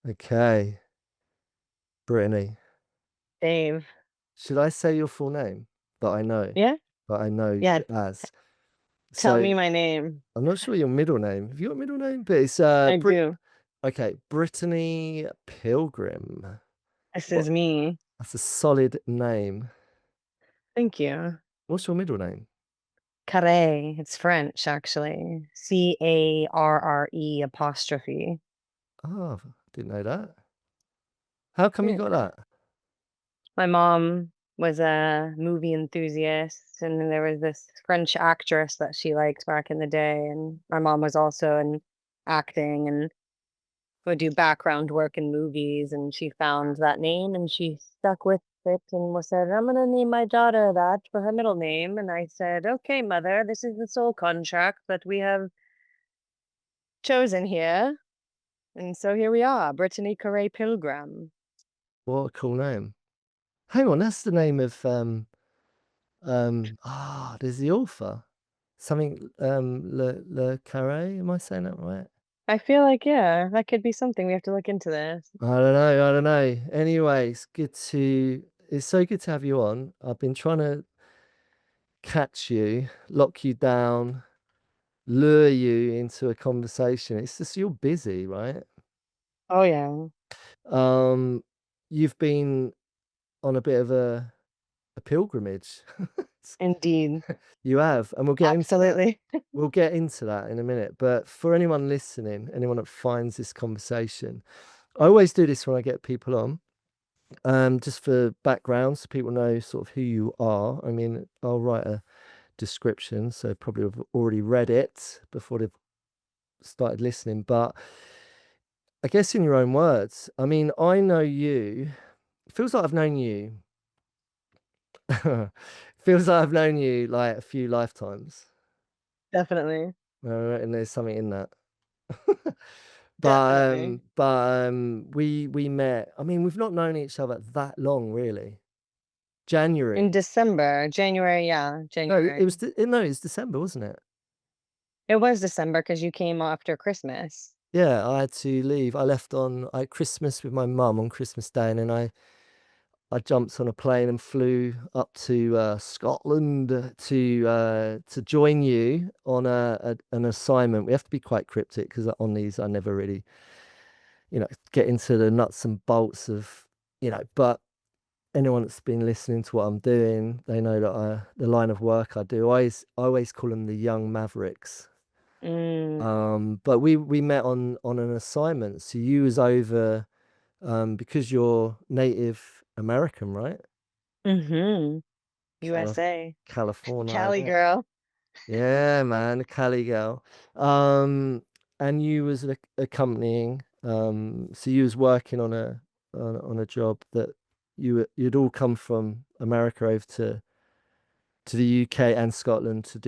Okay, Brittany. Dave. Should I say your full name that I know? Yeah? That I know Yeah. as. Tell So me my name. I'm not sure your middle name. Have you got a middle name? But it's I do. okay, Brittany Pilgrim. This What? is me. That's a solid name. Thank you. What's your middle name? Carre. It's French, actually. Carre apostrophe. Oh, didn't know that. How come you Yeah. got that? My mom was a movie enthusiast, and then there was this French actress that she liked back in the day. And my mom was also in acting and would do background work in movies. And she found that name and she stuck with it and was said, I'm going to name my daughter that for her middle name. And I said, okay, mother, this is the soul contract that we have chosen here. And so here we are, Brittany Corray Pilgrim. What a cool name. Hang on, that's the name of there's the author. Something Le Carre, am I saying that right? I feel like, yeah, that could be something. We have to look into this. I don't know. Anyway, it's so good to have you on. I've been trying to catch you, lock you down, lure you into a conversation. It's just you're busy, right? Oh, yeah, Um, you've been on a bit of a pilgrimage. indeed. You have, and we'll get into that. Absolutely. We'll get into that in a minute. But for anyone listening, anyone that finds this conversation, I always do this when I get people on. Just for background, so people know sort of who you are. I mean, I'll write a description, so probably have already read it before they've started listening. But I guess in your own words, I mean, I know you. It feels like I've known you. Feels like I've known you like a few lifetimes. Definitely. And there's something in that. Definitely. We met. I mean, we've not known each other that long, really. January. In December, January, yeah, No, it January. was no, it was December, wasn't it? It was December because you came after Christmas. Yeah, I had to leave. I left on I had Christmas with my mum on Christmas Day, and then I jumped on a plane and flew up to Scotland to join you on an assignment. We have to be quite cryptic because on these I never really, get into the nuts and bolts of, but anyone that's been listening to what I'm doing, they know that the line of work I do, I always call them the young mavericks. Mm, But we met on an assignment. So you was over because you're Native American, right? mhm. Calif USA. California. Cali girl. Yeah, man, the Cali girl. Um, and you was accompanying. So you was working on a job that you'd all come from America over to the UK and Scotland to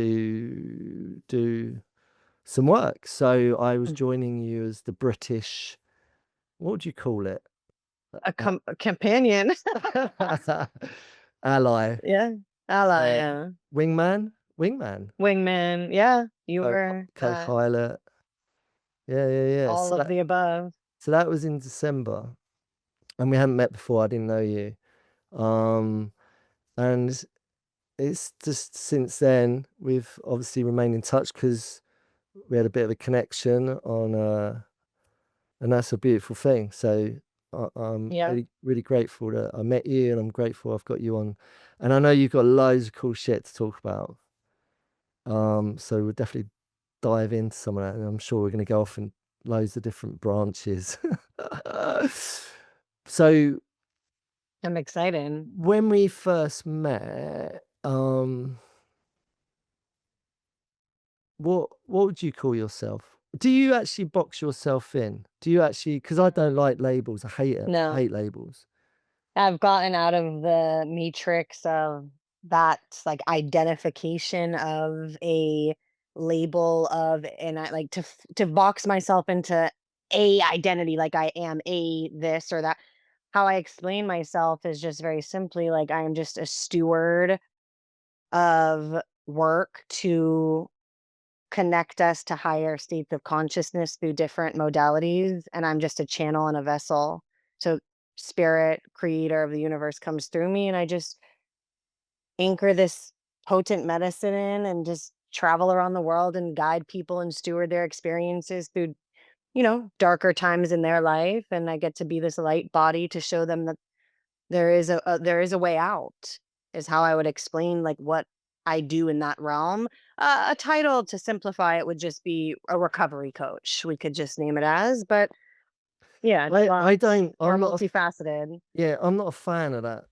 do some work. So I was Mm. joining you as the British, what would you call it? A- A companion. Ally, Yeah. Ally, uh, yeah. wingman, Wingman, yeah. You were that. co-pilot. Yeah. All of the above. So that was in December, and we hadn't met before. I didn't know you. Um, and it's just since then we've obviously remained in touch because we had a bit of a connection on and that's a beautiful thing. So I'm Yeah. really grateful that I met you, and I'm grateful I've got you on. And I know you've got loads of cool shit to talk about. So we'll definitely dive into some of that, and I'm sure we're going to go off in loads of different branches. So I'm excited. when we first met, what would you call yourself? Do you actually box yourself in? Do you actually? Because I don't like labels. I hate it. I No. hate labels. I've gotten out of the matrix of that, like, identification of a label of, and I like to box myself into a identity, like I am a this or that. How I explain myself is just very simply like I am just a steward of work to connect us to higher states of consciousness through different modalities, and I'm just a channel and a vessel. So spirit, creator of the universe comes through me, and I just anchor this potent medicine in and just travel around the world and guide people and steward their experiences through, darker times in their life, and I get to be this light body to show them that there is a way out, is how I would explain, like, what I do in that realm. A title to simplify it would just be a recovery coach, we could just name it as, but yeah, it's a lot I don't more I'm not a multifaceted. Yeah, I'm not a fan of that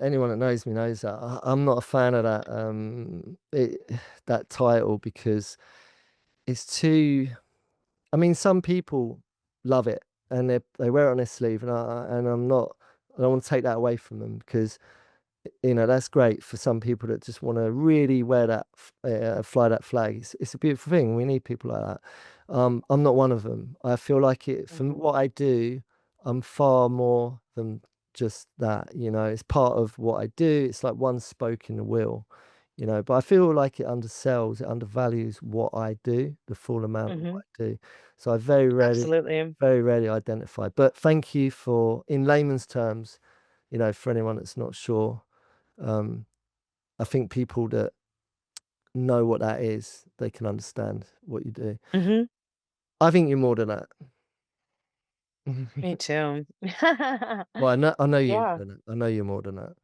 anyone that knows me knows that. I'm not a fan of that, that title because it's too I mean, some people love it and they wear it on their sleeve, and I don't want to take that away from them because that's great for some people that just want to really wear fly that flag. It's a beautiful thing. We need people like that. I'm not one of them. I feel like from Mhm, what I do, I'm far more than just that. It's part of what I do. It's like one spoke in the wheel. But I feel like it undersells, it undervalues what I do, the full amount of what mhm, I do. So I very rarely, absolutely. very rarely identify. But thank you in layman's terms, for anyone that's not sure. Um, I think people that know what that is, they can understand what you do. Mhm, I think you're more than that. me too. Well, I know you're more Yeah. than that. I know you're more than that.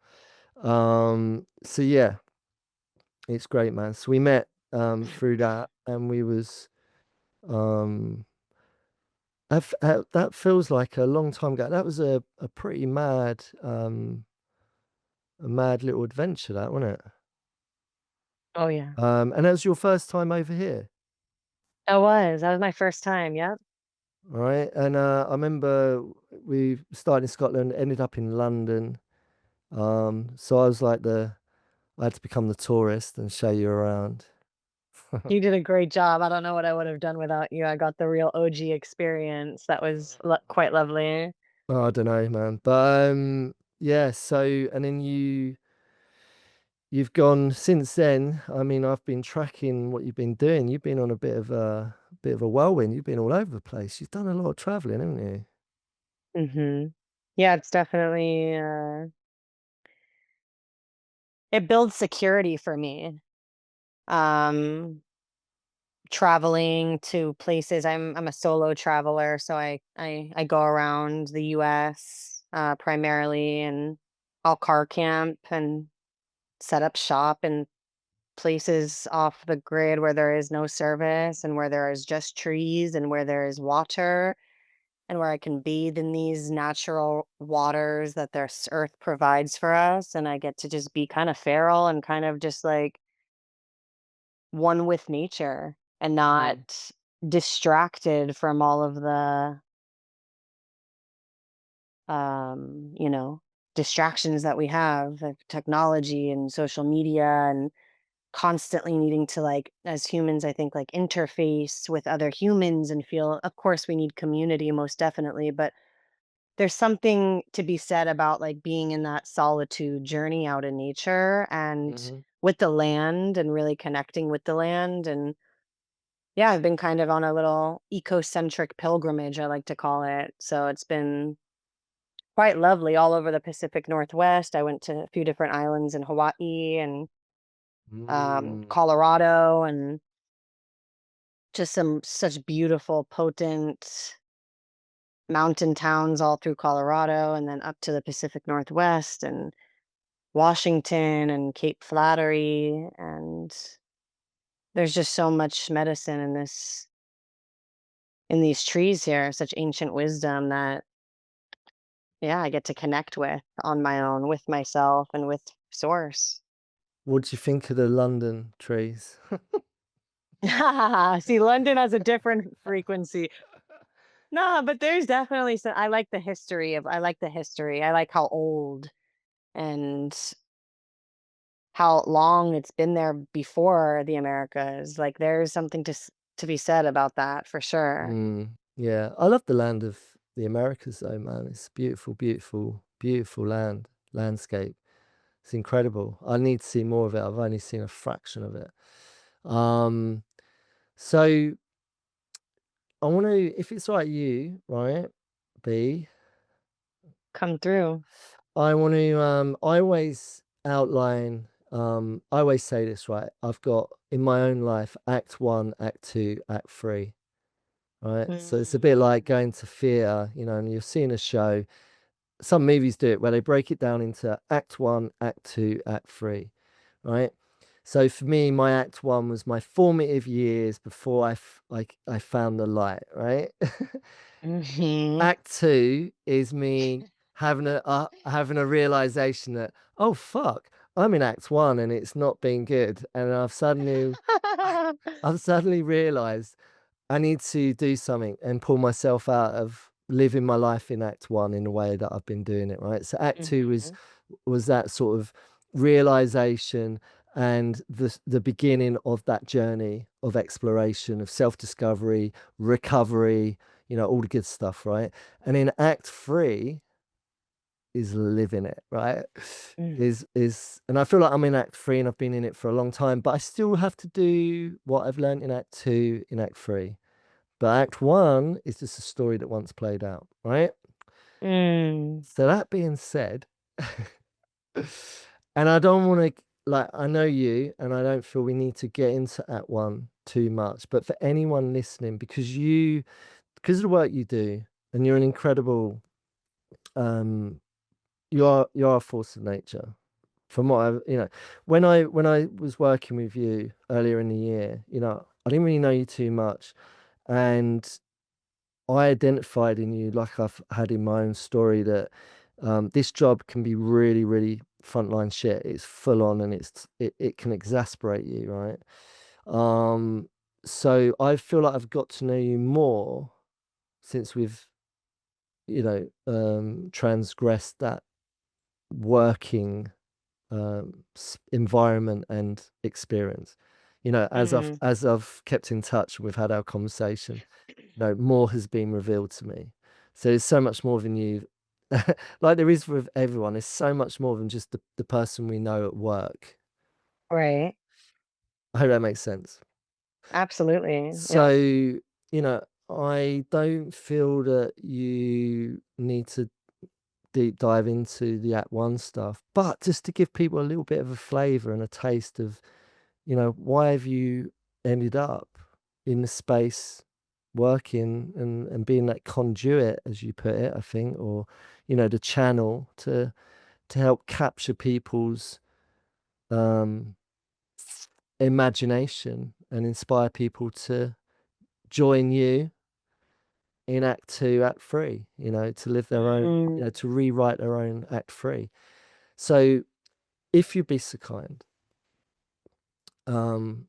So yeah, it's great, man. So we met through that, and we was um that feels like a long time ago. That was a pretty mad little adventure, that wasn't it? Oh, yeah. And that was your first time over here. That was my first time, yep. Right, and I remember we started in Scotland, ended up in London. So I had to become the tourist and show you around. You did a great job. I don't know what I would have done without you. I got the real OG experience. That was quite lovely. Oh, I don't know, man, but yeah. So and then you've gone since then. I mean, I've been tracking what you've been doing. You've been on a bit of a whirlwind. You've been all over the place. You've done a lot of traveling, haven't you? Mhm. Yeah, it's definitely, it builds security for me. Um, Traveling to places, I'm a solo traveler, so I go around the US, primarily, and I'll car camp and set up shop in places off the grid where there is no service and where there is just trees and where there is water and where I can bathe in these natural waters that this earth provides for us. And I get to just be kind of feral and kind of just like one with nature and Mm. not distracted from all of the, um, you know, distractions that we have, like technology and social media and constantly needing to, like, as humans, I think, like, interface with other humans and feel, of course we need community, most definitely, but there's something to be said about, like, being in that solitude journey out in nature and Mhm. with the land and really connecting with the land. And yeah, I've been kind of on a little ecocentric pilgrimage, I like to call it. So it's been quite lovely all over the Pacific Northwest. I went to a few different islands in Hawaii and Mm. Colorado, and just some such beautiful, potent mountain towns all through Colorado and then up to the Pacific Northwest and Washington and Cape Flattery. And there's just so much medicine in these trees here, such ancient wisdom that, yeah, I get to connect with on my own, with myself and with source. What do you think of the London trees? See, London has a different frequency. No, but there's definitely some, I like the history. I like how old and how long it's been there before the Americas. Like, there's something to be said about that for sure. Yeah, I love the land of the Americas though, man. It's beautiful, beautiful, beautiful landscape. It's incredible. I need to see more of it. I've only seen a fraction of it. Um, So I want to, if it's like you, right, B, Come through. I want to, I always outline, I always say this, right? I've got in my own life, act one, act two, act three, right? So it's a bit like Mm. going to theatre, and you're seeing a show. Some movies do it where they break it down into act one, act two, act three, right? So for me, my act one was my formative years before I found the light, right? Mhm. Act two is me having a realization that, oh fuck, I'm in act one and it's not been good, and I've suddenly realized I need to do something and pull myself out of living my life in act one in the way that I've been doing it, right? So act two was Mhm. was that sort of realization and the beginning of that journey of exploration, of self-discovery, recovery, all the good stuff, right? And in act three is living it, right? Mm. Is and I feel like I'm in act three and I've been in it for a long time, but I still have to do what I've learned in act two, in act three. But act one is just a story that once played out, right? Mm. So that being said, and I don't want to, like, I know you, and I don't feel we need to get into act one too much. But for anyone listening, because of the work you do, and you're an incredible, um, you are a force of nature. From what when I was working with you earlier in the year, I didn't really know you too much, and I identified in you, like I've had in my own story, that this job can be really, really frontline shit. It's full on, and it can exasperate you, right? Um, so I feel like I've got to know you more since we've, transgressed that working environment and experience. As I've Mm. as I've kept in touch, we've had our conversation. More has been revealed to me. So there's so much more than you, like there is with everyone. There's so much more than just the person we know at work. Right. I hope that makes sense. Absolutely. Yeah. So, I don't feel that you need to deep dive into the Act One stuff, but just to give people a little bit of a flavor and a taste of, why have you ended up in the space working and being that conduit, as you put it, I think, or, the channel to help capture people's um, imagination and inspire people to join you in Act Two, Act Three, to live their own, Mm. to rewrite their own Act Three. So, if you'd be so kind, um,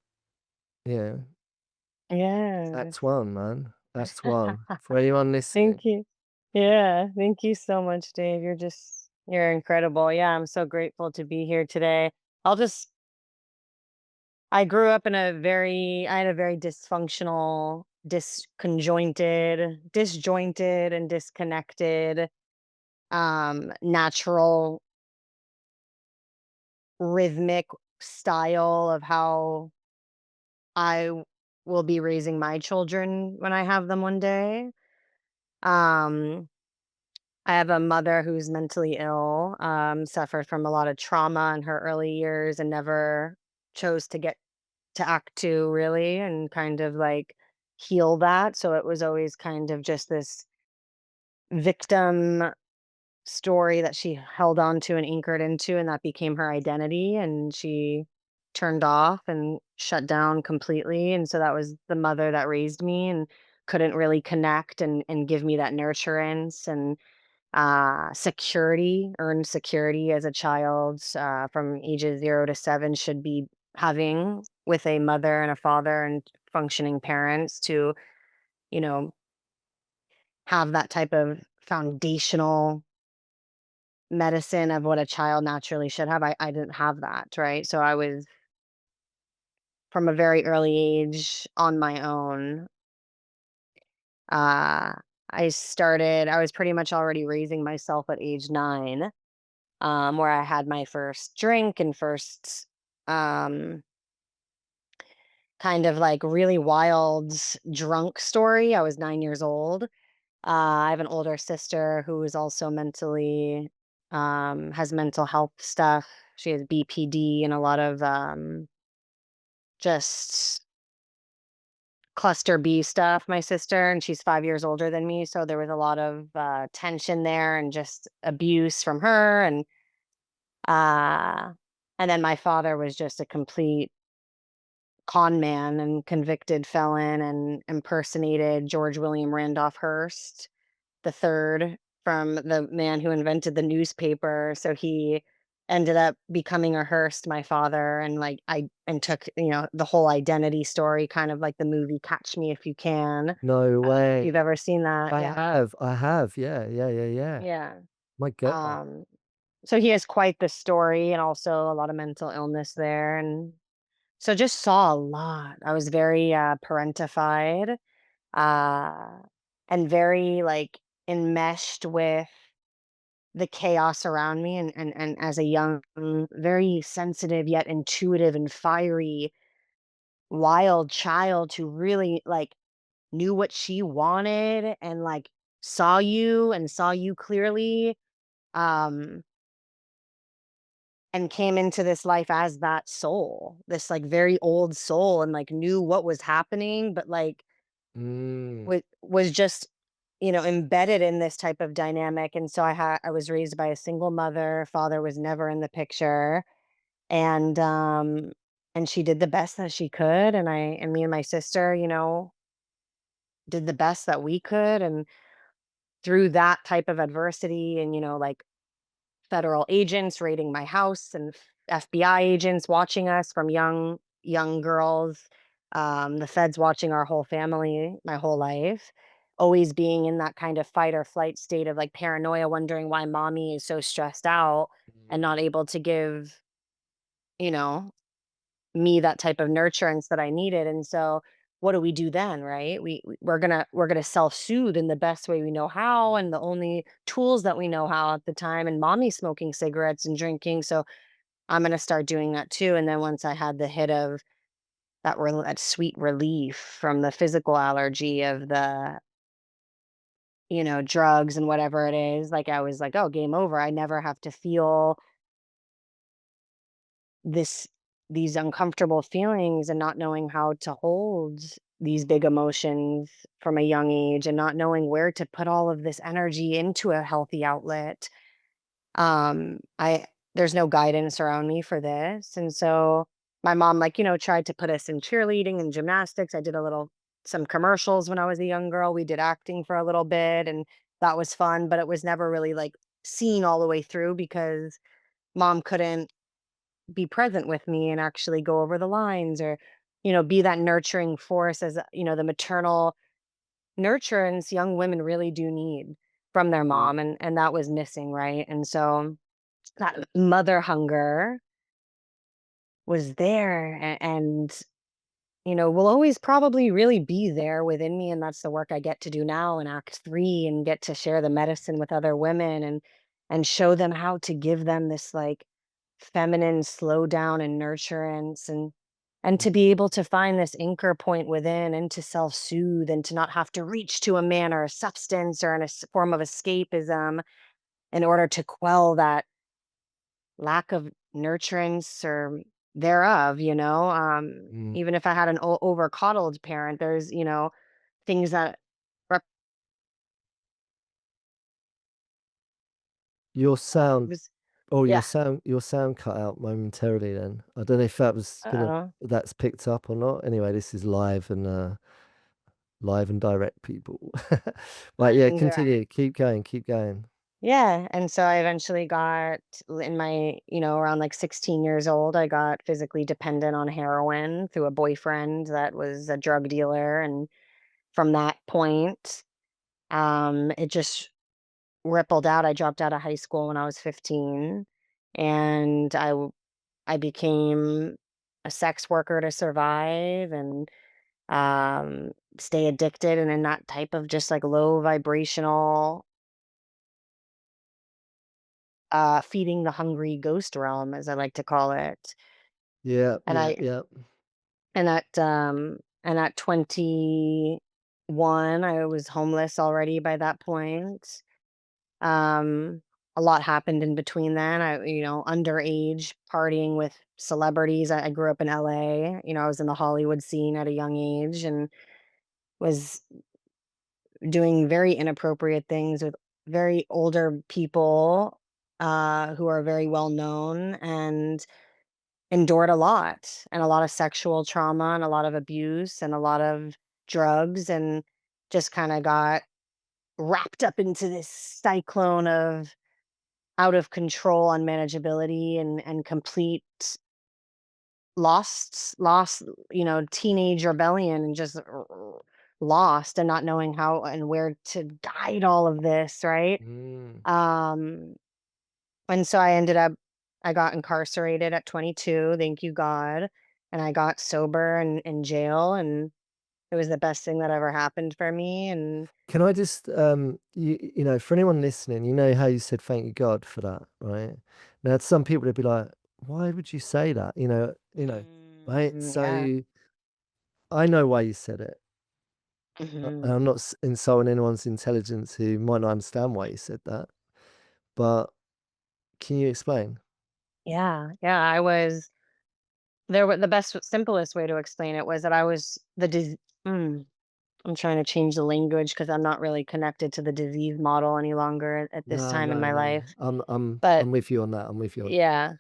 yeah, Yeah. Act One, man, Act One. For anyone listening, Thank you. Yeah, thank you so much, Dave. You're incredible. Yeah, I'm so grateful to be here today. I'll just I grew up in I had a very dysfunctional, disjointed and disconnected natural rhythmic style of how I will be raising my children when I have them one day. Um I have a mother who's mentally ill, suffered from a lot of trauma in her early years and never chose to get to act two really and kind of like heal that. So it was always kind of just this victim story that she held on to and anchored into, and that became her identity. And she turned off and shut down completely. And so that was the mother that raised me and couldn't really connect and give me that nurturance and earned security as a child from ages 0 to 7 should be having with a mother and a father and functioning parents to, you know, have that type of foundational medicine of what a child naturally should have. I didn't have that, right? So I was from a very early age on my own. Uh, I was pretty much already raising myself at age 9 where I had my first drink and first um, kind of like really wild drunk story. I was 9 years old. I have an older sister who is also mentally has mental health stuff. She has BPD and a lot of just cluster B stuff, my sister, and she's 5 years older than me, so there was a lot of tension there and just abuse from her, uh and then my father was just a complete con man and convicted felon and impersonated George William Randolph Hearst the third from the man who invented the newspaper. So he ended up becoming a Hearst, my father, and like I and took, the whole identity story, kind of like the movie Catch Me If You Can. No If way. you've ever seen that. Yeah. I have, yeah, yeah, yeah, yeah. Yeah. My god. Um, so he has quite the story and also a lot of mental illness there. And so just saw a lot. I was very parentified, uh, and very like enmeshed with the chaos around me, and as a young, very sensitive yet intuitive and fiery wild child who really like knew what she wanted and like saw you clearly, um and came into this life as that soul, this like very old soul, and like knew what was happening, but like Mm. was just, embedded in this type of dynamic. And so I was raised by a single mother. Father was never in the picture. And she did the best that she could, and me and my sister, did the best that we could. And through that type of adversity, and like federal agents raiding my house, and FBI agents watching us from young girls, the feds watching our whole family my whole life, always being in that kind of fight or flight state of like paranoia, wondering why mommy is so stressed out and not able to give, you know me that type of nurturance that I needed. And so what do we do then, right? We're gonna self-soothe in the best way we know how, and the only tools that we know how at the time. And mommy's smoking cigarettes and drinking, so I'm gonna start doing that too. And then once I had the hit of that sweet relief from the physical allergy of the, drugs and whatever it is, like I was like, oh, game over. I never have to feel this these uncomfortable feelings, and not knowing how to hold these big emotions from a young age, and not knowing where to put all of this energy into a healthy outlet. I There's no guidance around me for this. And so my mom, like, tried to put us in cheerleading and gymnastics. I did some commercials when I was a young girl. We did acting for a little bit, and that was fun, but it was never really like seen all the way through because mom couldn't be present with me and actually go over the lines, or be that nurturing force, as the maternal nurturance young women really do need from their Mm. mom. And that was missing, right? And so that mother hunger was there, and will always probably really be there within me. And that's the work I get to do now in Act 3, and get to share the medicine with other women, and show them how to give them this like feminine slow down and nurturance, and to be able to find this anchor point within, and to self-soothe, and to not have to reach to a man or a substance or form of escapism in order to quell that lack of nurturance or thereof. Mm. Even if I had an over coddled parent, there's, things that rep- Your sound was, oh, yeah. your sound cut out momentarily then. I don't know if that was gonna Uh-oh. that's picked up or not. Anyway, this is live and direct, people. Right, yeah, continue. Keep going, keep going. Yeah, and so I eventually got in my, around like 16 years old, I got physically dependent on heroin through a boyfriend that was a drug dealer. And from that point, it just rippled out. I dropped out of high school when I was 15, and I became a sex worker to survive, and stay addicted, and in that type of just like low vibrational, feeding the hungry ghost realm, as I like to call it. Yeah, And yeah, I yeah. And at 21, I was homeless already by that point. Um, a lot happened in between then. Underage partying with celebrities. I grew up in LA. I was in the Hollywood scene at a young age and was doing very inappropriate things with very older people who are very well known, and endured a lot of sexual trauma and a lot of abuse and a lot of drugs, and just kind of got wrapped up into this cyclone of out of control unmanageability and complete lost, teenage rebellion, and just lost and not knowing how and where to guide all of this, right? Mm. Um, and so I got incarcerated at 22, thank you God, and I got sober and in jail, and it was the best thing that ever happened for me, and Can I just, for anyone listening, you know how you said thank you God for that, right? Now, some people would be like, why would you say that? Right? yeah. So I know why you said it. And Mhm. I'm not insulting anyone's intelligence who might not understand why you said that. But can you explain? Yeah, yeah, I was there were the best simplest way to explain it was that I was the I'm trying to change the language because 'cause I'm not really connected to the disease model any longer at this No, time in no, my no. life. But I'm with you on that. I'm with you on. yeah,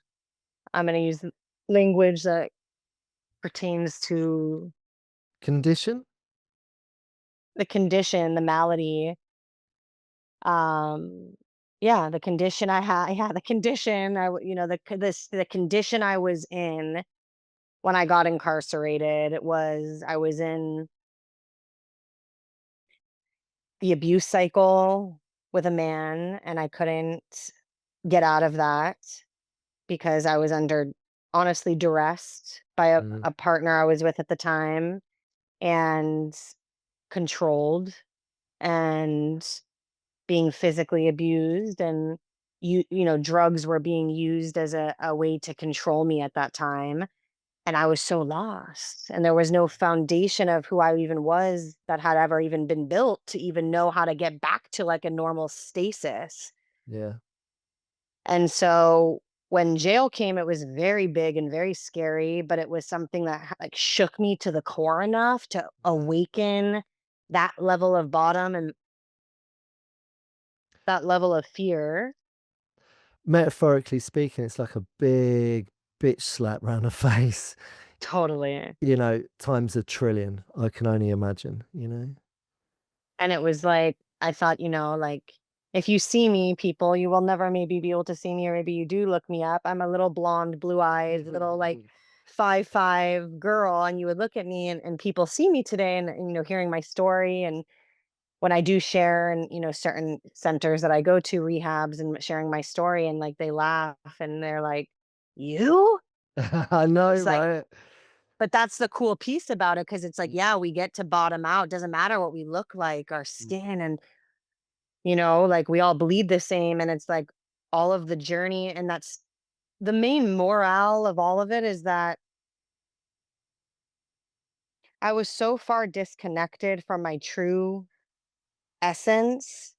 I'm gonna use language that pertains to Condition? the condition, the malady, um, yeah, the condition I had, yeah, the condition the condition I was in when I got incarcerated was I was in the abuse cycle with a man, and I couldn't get out of that because I was under, honestly, duress by Mm, a partner I was with at the time, and controlled, and being physically abused, and drugs were being used as a way to control me at that time. And I was so lost, and there was no foundation of who I even was that had ever even been built to even know how to get back to like a normal stasis. yeah. And so when jail came, it was very big and very scary, but it was something that like shook me to the core enough to Mm. awaken that level of bottom and that level of fear. Metaphorically speaking, it's like a big bitch slap round the face, Totally. times a trillion. I can only imagine, you know? And it was like, I thought, like, if you see me, people, you will never maybe be able to see me, or maybe you do look me up. I'm a little blonde, blue eyes, little like 5'5" girl. And you would look at me, and people see me today, and, hearing my story. And when I do share and, certain centers that I go to, rehabs, and sharing my story, and like they laugh and they're like, you? I know, It's like, right? but that's the cool piece about it, because it's like, Mm, yeah, we get to bottom out. Doesn't matter what we look like, our mm, skin, and like we all bleed the same, and it's like all of the journey, and that's the main morale of all of it, is that I was so far disconnected from my true essence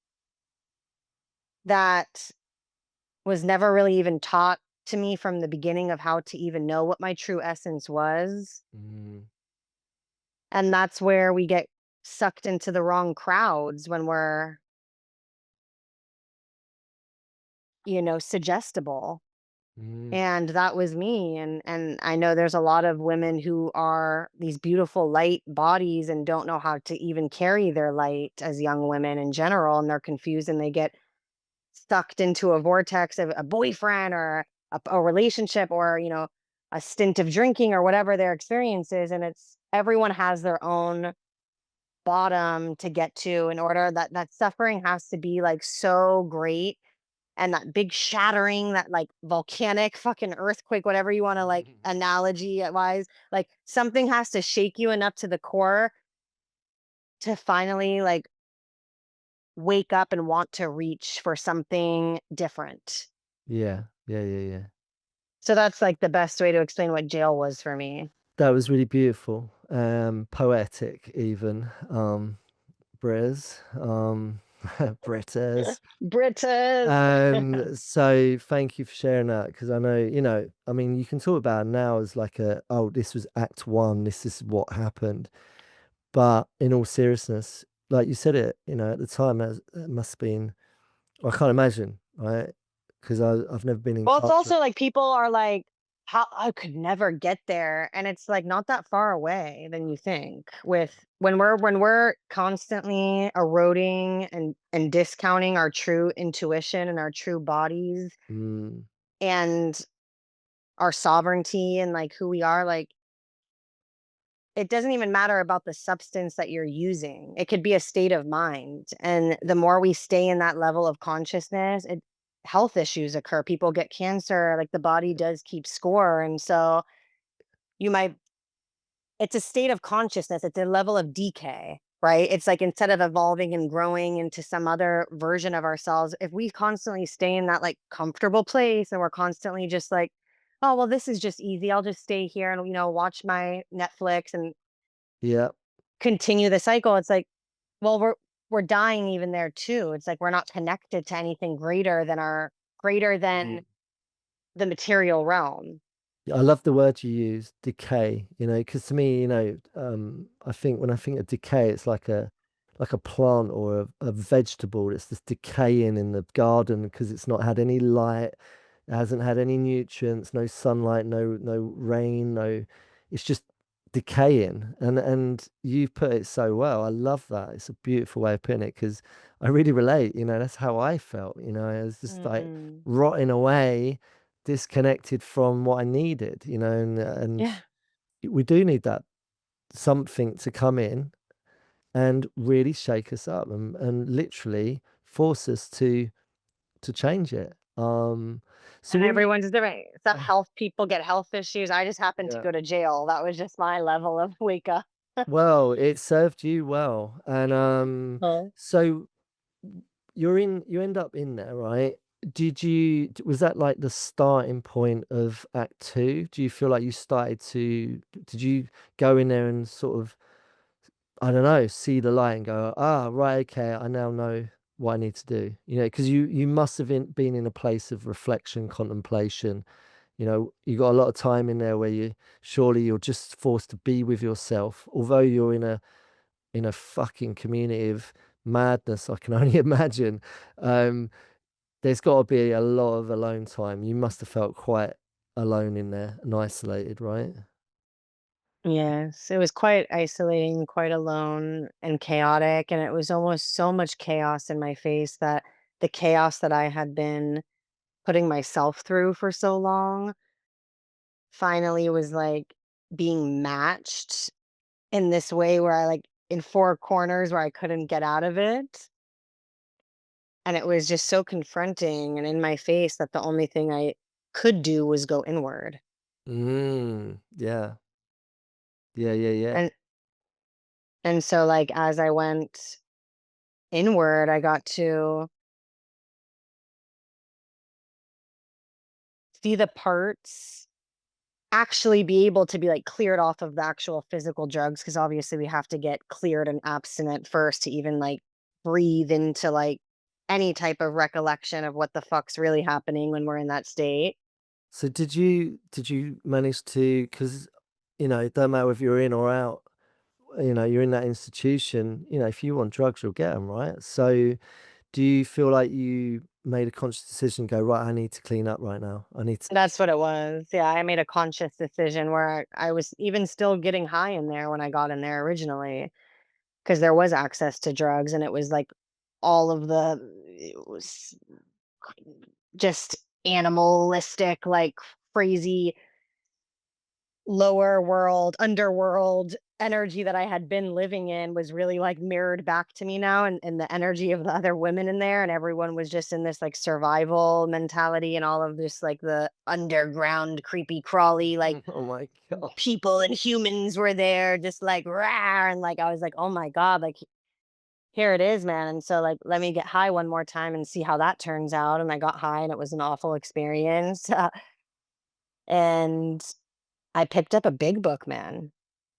that was never really even taught to me from the beginning of how to even know what my true essence was. mm. And that's where we get sucked into the wrong crowds when we're, suggestible. Mm. And that was me, and I know there's a lot of women who are these beautiful light bodies and don't know how to even carry their light as young women in general, and they're confused, and they get sucked into a vortex of a boyfriend, or a relationship, or a stint of drinking, or whatever their experience is. And it's everyone has their own bottom to get to, in order that suffering has to be like so great, and that big shattering, that like volcanic fucking earthquake, whatever you want to like analogy wise, like something has to shake you enough to the core to finally like wake up and want to reach for something different. Yeah, yeah, yeah, yeah. So that's like the best way to explain what jail was for me. That was really beautiful, poetic even, Briz, Britters. Britas. So thank you for sharing that because I know, I mean, you can talk about it now as like oh, this was act one, this is what happened. But in all seriousness, like you said it, at the time, it must have been, I can't imagine, right? Because I've never been Well, it's also incarcerated. like people are like, how I could never get there. And it's like not that far away than you think. With when we're constantly eroding and discounting our true intuition and our true bodies Mm, and our sovereignty and like who we are, like it doesn't even matter about the substance that you're using. It could be a state of mind. And the more we stay in that level of consciousness, health issues occur. People get cancer, like the body does keep score. And so you might, it's a state of consciousness, it's a level of decay, right? It's like instead of evolving and growing into some other version of ourselves, if we constantly stay in that like comfortable place and we're constantly just like, oh, well, this is just easy. I'll just stay here and, watch my Netflix and yeah. continue the cycle. It's like, well, we're dying even there too. It's like we're not connected to anything greater than Mm. the material realm. Yeah, I love the word you use, decay, because to me, I think when I think of decay, it's like a plant or a vegetable that's just decaying in the garden because it's not had any light, it hasn't had any nutrients, no sunlight, no rain, no, it's just decaying. And you put it so well. I love that. It's a beautiful way of putting it because I really relate, that's how I felt, I was just like Mm. rotting away disconnected from what I needed, and Yeah. we do need that something to come in and really shake us up and literally force us to change it. So And what were you everyone's different. Some uh, health people get health issues. I just happened to yeah. go to jail. That was just my level of wake up. Well, it served you well. And Huh. so you end up in there, right? Was that like the starting point of act two? Do you feel like you started to did you go in there and sort of, I don't know, see the light and go, ah, right, okay, I now know what I need to do. Because you must have been in a place of reflection, contemplation. You got a lot of time in there where you're just forced to be with yourself. Although you're in a fucking community of madness, I can only imagine. Um, there's got to be a lot of alone time. You must have felt quite alone in there and isolated, right? Yes, it was quite isolating, quite alone and chaotic. And it was almost so much chaos in my face that the chaos that I had been putting myself through for so long finally was like being matched in this way where I like in four corners where I couldn't get out of it. And it was just so confronting and in my face that the only thing I could do was go inward. Yeah. Yeah, yeah, yeah. And so like as I went inward, I got to see the parts actually be able to be like cleared off of the actual physical drugs because obviously we have to get cleared and abstinent first to even like breathe into like any type of recollection of what the fuck's really happening when we're in that state. So did you manage to, because it don't matter if you're in or out, you're in that institution, if you want drugs, you'll get them, right? So do you feel like you made a conscious decision, go, right, I need to clean up right now. I need to, That's what it was. Yeah, I made a conscious decision where I was even still getting high in there when I got in there originally because there was access to drugs and it was like all of it was just animalistic, like crazy lower world, underworld energy that I had been living in was really like mirrored back to me now and the energy of the other women in there and everyone was just in this like survival mentality and all of this like the underground creepy crawly like oh my God. people and humans were there just like rah and like I was like oh my god like here it is man and so like let me get high one more time and see how that turns out and I got high and it was an awful experience and I picked up a big book, man.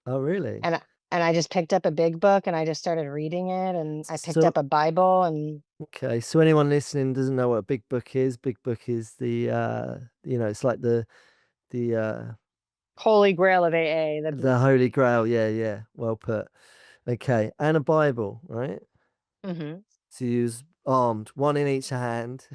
Oh, really? And I just picked up a big book and I just started reading it, and I picked So, up a Bible, and okay. So anyone listening doesn't know what a big book is. Big book is it's like the Holy Grail of AA. the Holy Grail. Yeah, yeah. Well put. Okay. And a Bible, right? Mhm. So you use armed, one in each hand.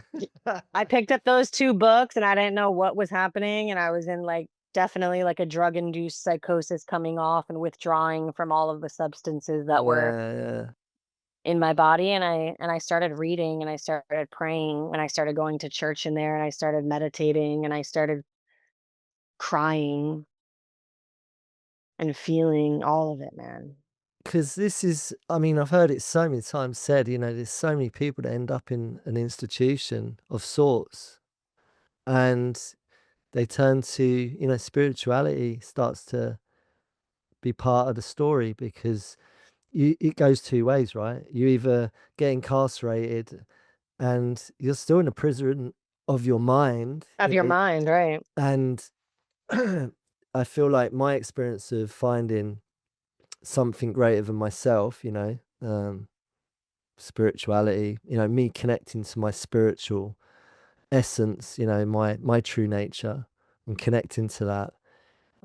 I picked up those 2 books and I didn't know what was happening, and I was in, like, definitely, like, a drug-induced psychosis coming off and withdrawing from all of the substances that were Yeah, yeah. in my body, and I started reading, and I started praying, and I started going to church in there, and I started meditating, and I started crying and feeling all of it, man. Because this is, I mean, I've heard it so many times said, there's so many people that end up in an institution of sorts and they turn to, spirituality starts to be part of the story because it goes two ways, right? You either get incarcerated and you're still in a prison of your mind, Of your mind, right? and I feel like my experience of finding something greater than myself, spirituality, me connecting to my spiritual essence, my true nature and connecting to that.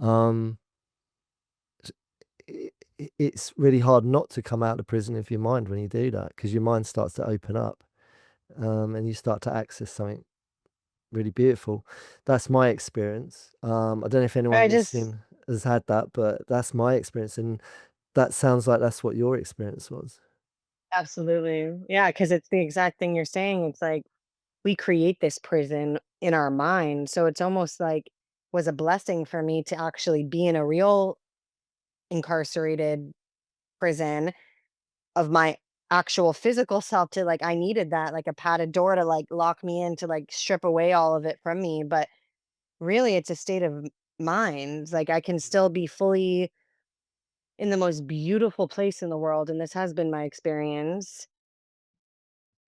Um, it's really hard not to come out of the prison of your mind when you do that because your mind starts to open up, and you start to access something really beautiful. That's my experience. I don't know if I anyone just listening has had that, but that's my experience, and that sounds like that's what your experience was. absolutely. Yeah, because it's the exact thing you're saying. It's like we create this prison in our mind. So it's almost like was a blessing for me to actually be in a real incarcerated prison of my actual physical self, to like I needed that, like a padded door to like lock me in, to like strip away all of it from me. But really it's a state of mind. Like I can still be fully in the most beautiful place in the world, and this has been my experience,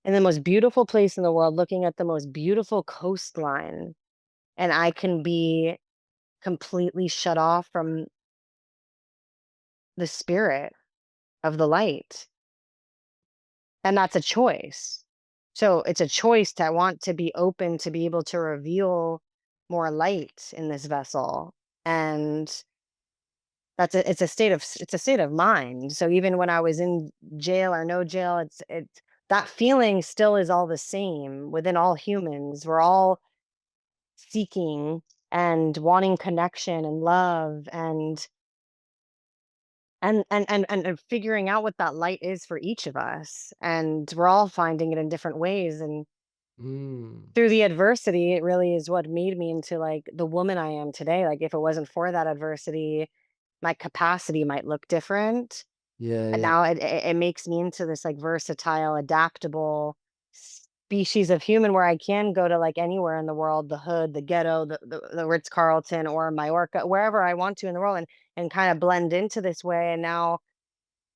in the most beautiful place in the world, looking at the most beautiful coastline, and I can be completely shut off from the spirit of the light. And that's a choice. So it's a choice to want to be open to be able to reveal more light in this vessel. And it's a state of mind. So even when I was in jail or no jail, it's that feeling still is all the same within all humans. We're all seeking and wanting connection and love, and figuring out what that light is for each of us, and we're all finding it in different ways, and Mm. through the adversity it really is what made me into like the woman I am today. Like if it wasn't for that adversity, my capacity might look different, Yeah, but yeah. now it makes me into this like versatile, adaptable species of human where I can go to like anywhere in the world, the hood, the ghetto, the Ritz Carlton or Majorca, wherever I want to in the world, and kind of blend into this way. And now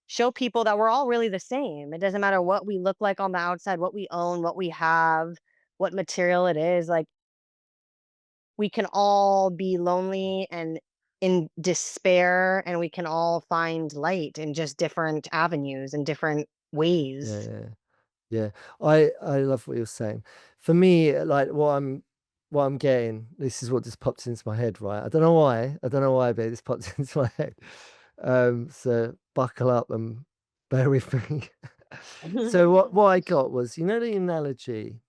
show people that we're all really the same. It doesn't matter what we look like on the outside, what we own, what we have, what material it is. Like we can all be lonely and in despair, and we can all find light in just different avenues and different Yeah, ways. yeah. Yeah, I love what you're saying. For me, like what I'm getting, this is what just popped into my head, right? I don't know why. I don't know why, but this popped into my head. So buckle up and bear with me. So what I got was, the analogy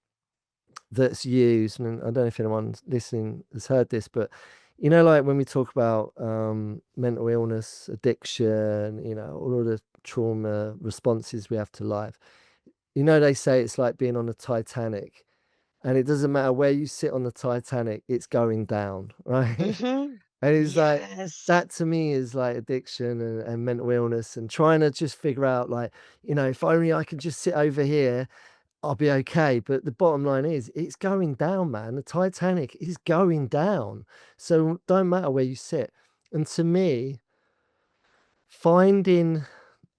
that's used, and I don't know if anyone listening has heard this, but like when we talk about mental illness, addiction, all of the trauma responses we have to life. They say it's like being on a Titanic, and it doesn't matter where you sit on the Titanic, it's going down, right? Hmm. And it's like Yes. that to me is like addiction and mental illness and trying to just figure out, like, if only I could just sit over here, I'll be okay. But the bottom line is it's going down, man. The Titanic is going down. So don't matter where you sit. And to me, finding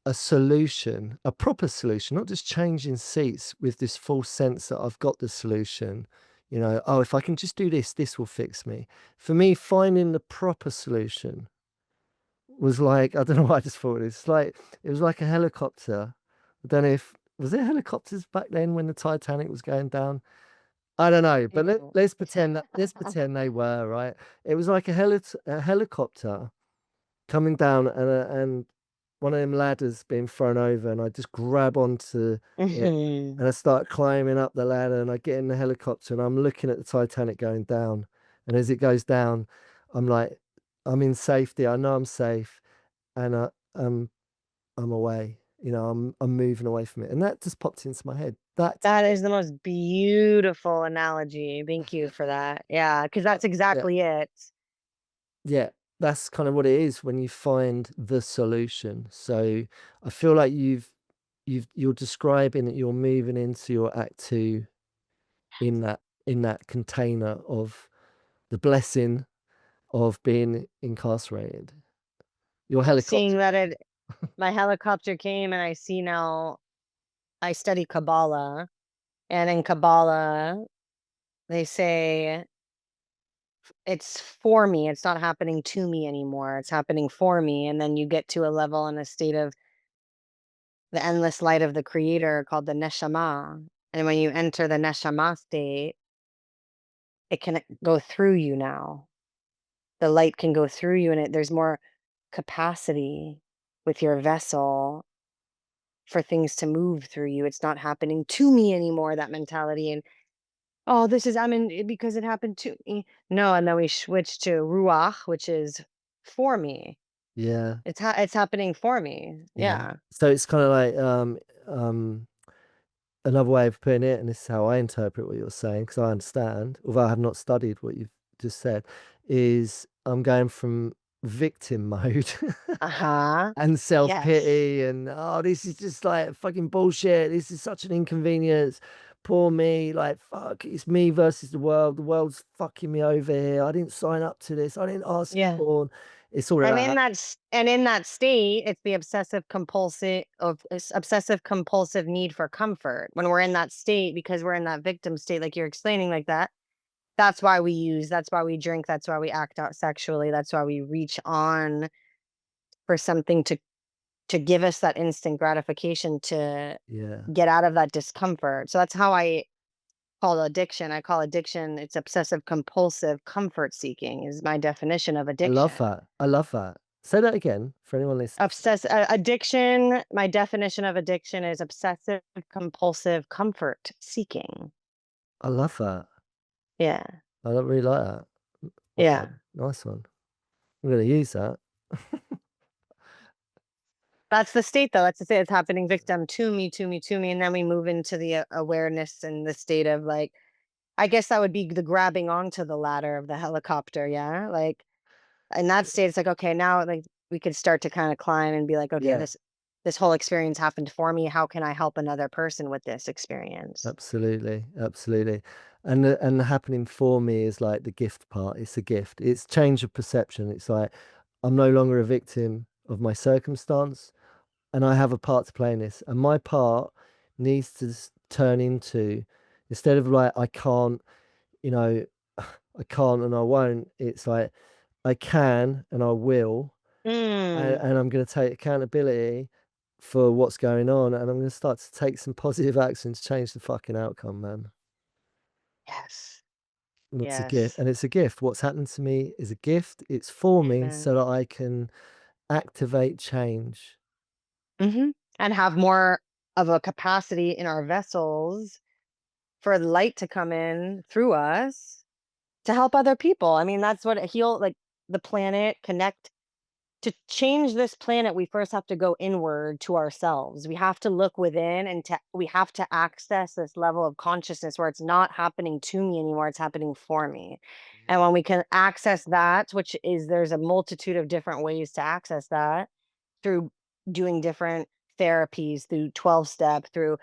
a solution, a proper solution, not just changing seats with this false sense that I've got the solution. You know, oh, if I can just do this, this will fix me. For me, finding the proper solution was like, I don't know why I just thought it's like, it was like a helicopter. I don't know if, was there helicopters back then when the Titanic was going down? I don't know, but Ew. let's pretend they were, right? It was like a helicopter coming down and one of them ladders being thrown over, and I just grab onto it Mhm. and I start climbing up the ladder and I get in the helicopter and I'm looking at the Titanic going down. And as it goes down, I'm like, I'm in safety. I know I'm safe, and I'm away. You know, I'm moving away from it, and that just popped into my head. That That is the most beautiful analogy. Thank you for that. Yeah, because that's yeah, exactly it. yeah, that's kind of what it is when you find the solution. So I feel like you're describing that you're moving into your act two in that container of the blessing of being incarcerated. Your Seeing helicopter. that it my helicopter came and I see now I study Kabbalah, and in Kabbalah, they say it's for me. It's not happening to me anymore. It's happening for me. And then you get to a level and a state of the endless light of the creator called the neshama. And when you enter the neshama state, it can go through you now. The light can go through you, and there's more capacity with your vessel for things to move through you. It's not happening to me anymore, that mentality. And oh, this is, I'm in it because it happened to me. No, and then we switch to ruach, which is for me. Yeah, It's happening for me. yeah. Yeah. So it's kind of like um another way of putting it, and this is how I interpret what you're saying, because I understand, although I have not studied what you've just said, is I'm going from victim mode Uh-huh. and Yes. self-pity and oh, this is just like fucking bullshit. This is such an inconvenience. Poor me, like fuck, it's me versus the world. The world's fucking me over here. I didn't sign up to this. I didn't ask to be Yeah. born. It's all of that. And in that state, it's the obsessive compulsive need for comfort. When we're in that state, because we're in that victim state, like you're explaining like that, that's why we drink, that's why we act out sexually, that's why we reach on for something to give us that instant gratification to Yeah. get out of that discomfort. So that's how I call addiction. I call addiction, it's obsessive compulsive comfort seeking is my definition of I love addiction. that. I love that. Say that again for anyone listening. Addiction, my definition of addiction is obsessive compulsive comfort seeking. I love that. Yeah. I don't really like that. Yeah. Okay, nice one. I'm gonna use that. That's the state though. That's the state. It's happening victim to me, to me, to me. And then we move into the awareness and the state of like, I guess that would be the grabbing onto the ladder of the helicopter. Yeah. Like in that state, it's like, okay, now like we could start to kind of climb and be like, okay, Yeah, this whole experience happened for me. How can I help another person with this experience? absolutely, absolutely. And the happening for me is like the gift part. It's a gift. It's change of perception. It's like I'm no longer a victim of my circumstance, and I have a part to play in this. And my part needs to turn into, instead of like I can't, you know, I can't and I won't. It's like I can and I will, Mm, and I'm going to take accountability for what's going on, and I'm going to start to take some positive actions, change the fucking outcome, man. yes. And it's a gift, Yes. and it's a gift. What's happened to me is a gift. It's for me so Amen. that I can activate change. And have more of a capacity in our vessels for light to come in through us to help other people. I mean, that's what heal like the planet, connect. To change this planet, we first have to go inward to ourselves. We have to look within and we have to access this level of consciousness where it's not happening to me anymore, it's happening for me. And when we can access that, which is there's a multitude of different ways to access that through doing different therapies, through 12 step, through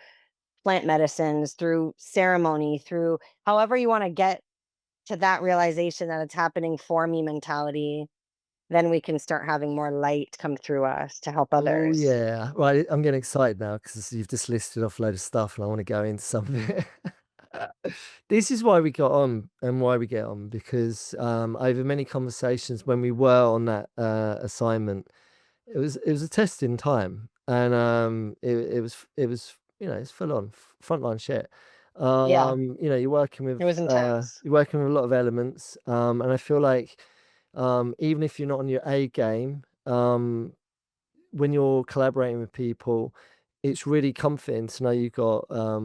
plant medicines, through ceremony, through however you want to get to that realization that it's happening for me mentality, then we can start having more light come through us to help Oh others. yeah, right. I'm getting excited now because you've just listed off a load of stuff, and I want to go into some of it. This is why we got on and why we get on because over many conversations when we were on that assignment, it was a testing time, and it was it's full on frontline shit. Yeah, You're it was intense. working with a lot of elements, and I feel like even if you're not on your A game, when you're collaborating with people, it's really comforting to know you've got a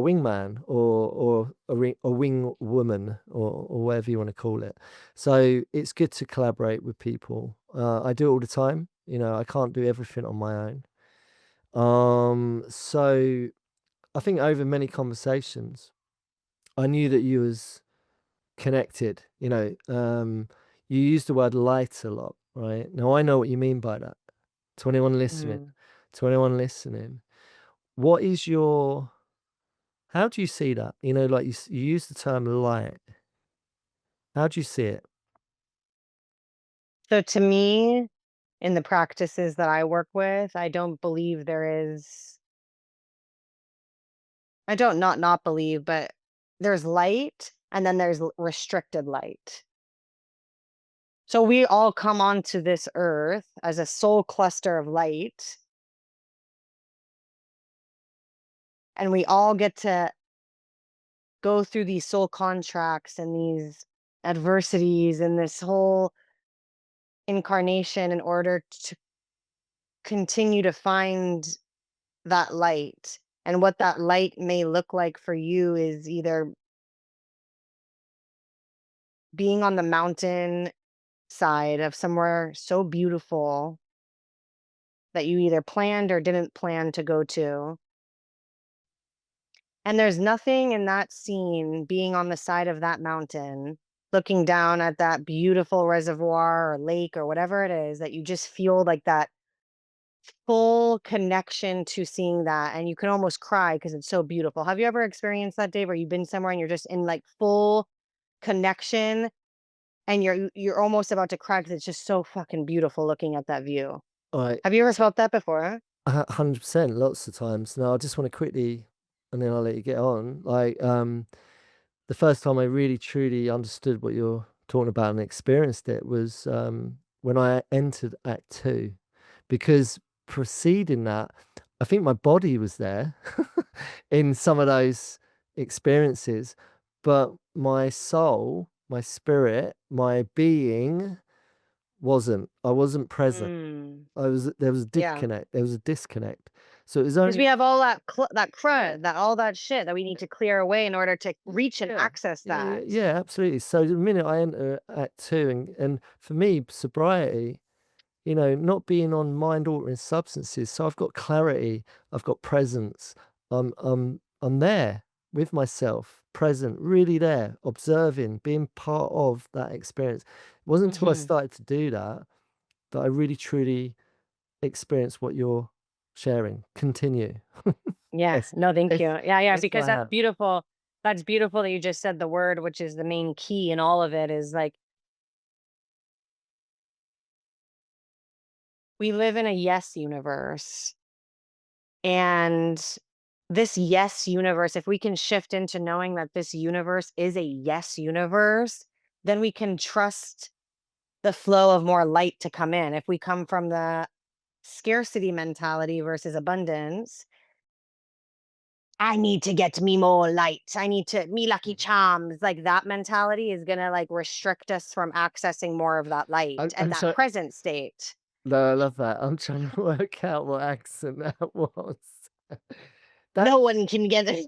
wingman or a wing woman or whatever you want to call it. So it's good to collaborate with people. I do it all the time. I can't do everything on my own. So I think over many conversations, I knew that you was connected. You use the word light a lot, right? Now I know what you mean by that. To anyone listening, Mm. to anyone listening, what is your how do you see that? Like you use the term light. How do you see it? So to me, in the practices that I work with, I don't believe there is I don't not believe, but there's light and then there's restricted light. So we all come onto this earth as a soul cluster of light, and we all get to go through these soul contracts and these adversities and this whole incarnation in order to continue to find that light. And what that light may look like for you is either being on the mountain side of somewhere so beautiful that you either planned or didn't plan to go to. And there's nothing in that scene being on the side of that mountain, looking down at that beautiful reservoir or lake or whatever it is that you just feel like that full connection to seeing that. And you can almost cry because it's so beautiful. Have you ever experienced that, Dave, where you've been somewhere and you're just in like full connection and you're almost about to cry because it's just so fucking beautiful looking at that view? All right, Have you ever felt that before? 100%, lots of times. Now, I just want to quickly, and then I'll let you get on. Like, the first time I really truly understood what you're talking about and experienced it was when I entered Act Two, because preceding that, I think my body was there in some of those experiences, but my soul, my spirit, my being wasn't. I wasn't present. Mm. There was a Yeah. disconnect. There was a disconnect. So it was Because we only have all that yeah. crud, that all that shit that we need to clear away in order to reach and Yeah. access Yeah, yeah, that. yeah, absolutely. So the minute I enter Act Two, and for me, sobriety, not being on mind altering substances. So I've got clarity, I've got presence. I'm there with myself, present, really there, observing, being part of that experience. It wasn't until I Mhm. started to do that that I really truly experienced what you're sharing. Continue. Yeah. Yes. No, thank Yes. you. Yeah, yeah, Yes, because I that's have. beautiful. That's beautiful that you just said the word, which is the main key in all of it, is like we live in a yes universe. And this yes universe, if we can shift into knowing that this universe is a yes universe, then we can trust the flow of more light to come in. If we come from the scarcity mentality versus abundance, I need to get me more light. I need to me lucky Mhm. charms. Like that mentality is gonna like restrict us from accessing more of that light and I'm that sorry. present state. No, I love that. I'm trying to work out what accent that was. That No one can get it.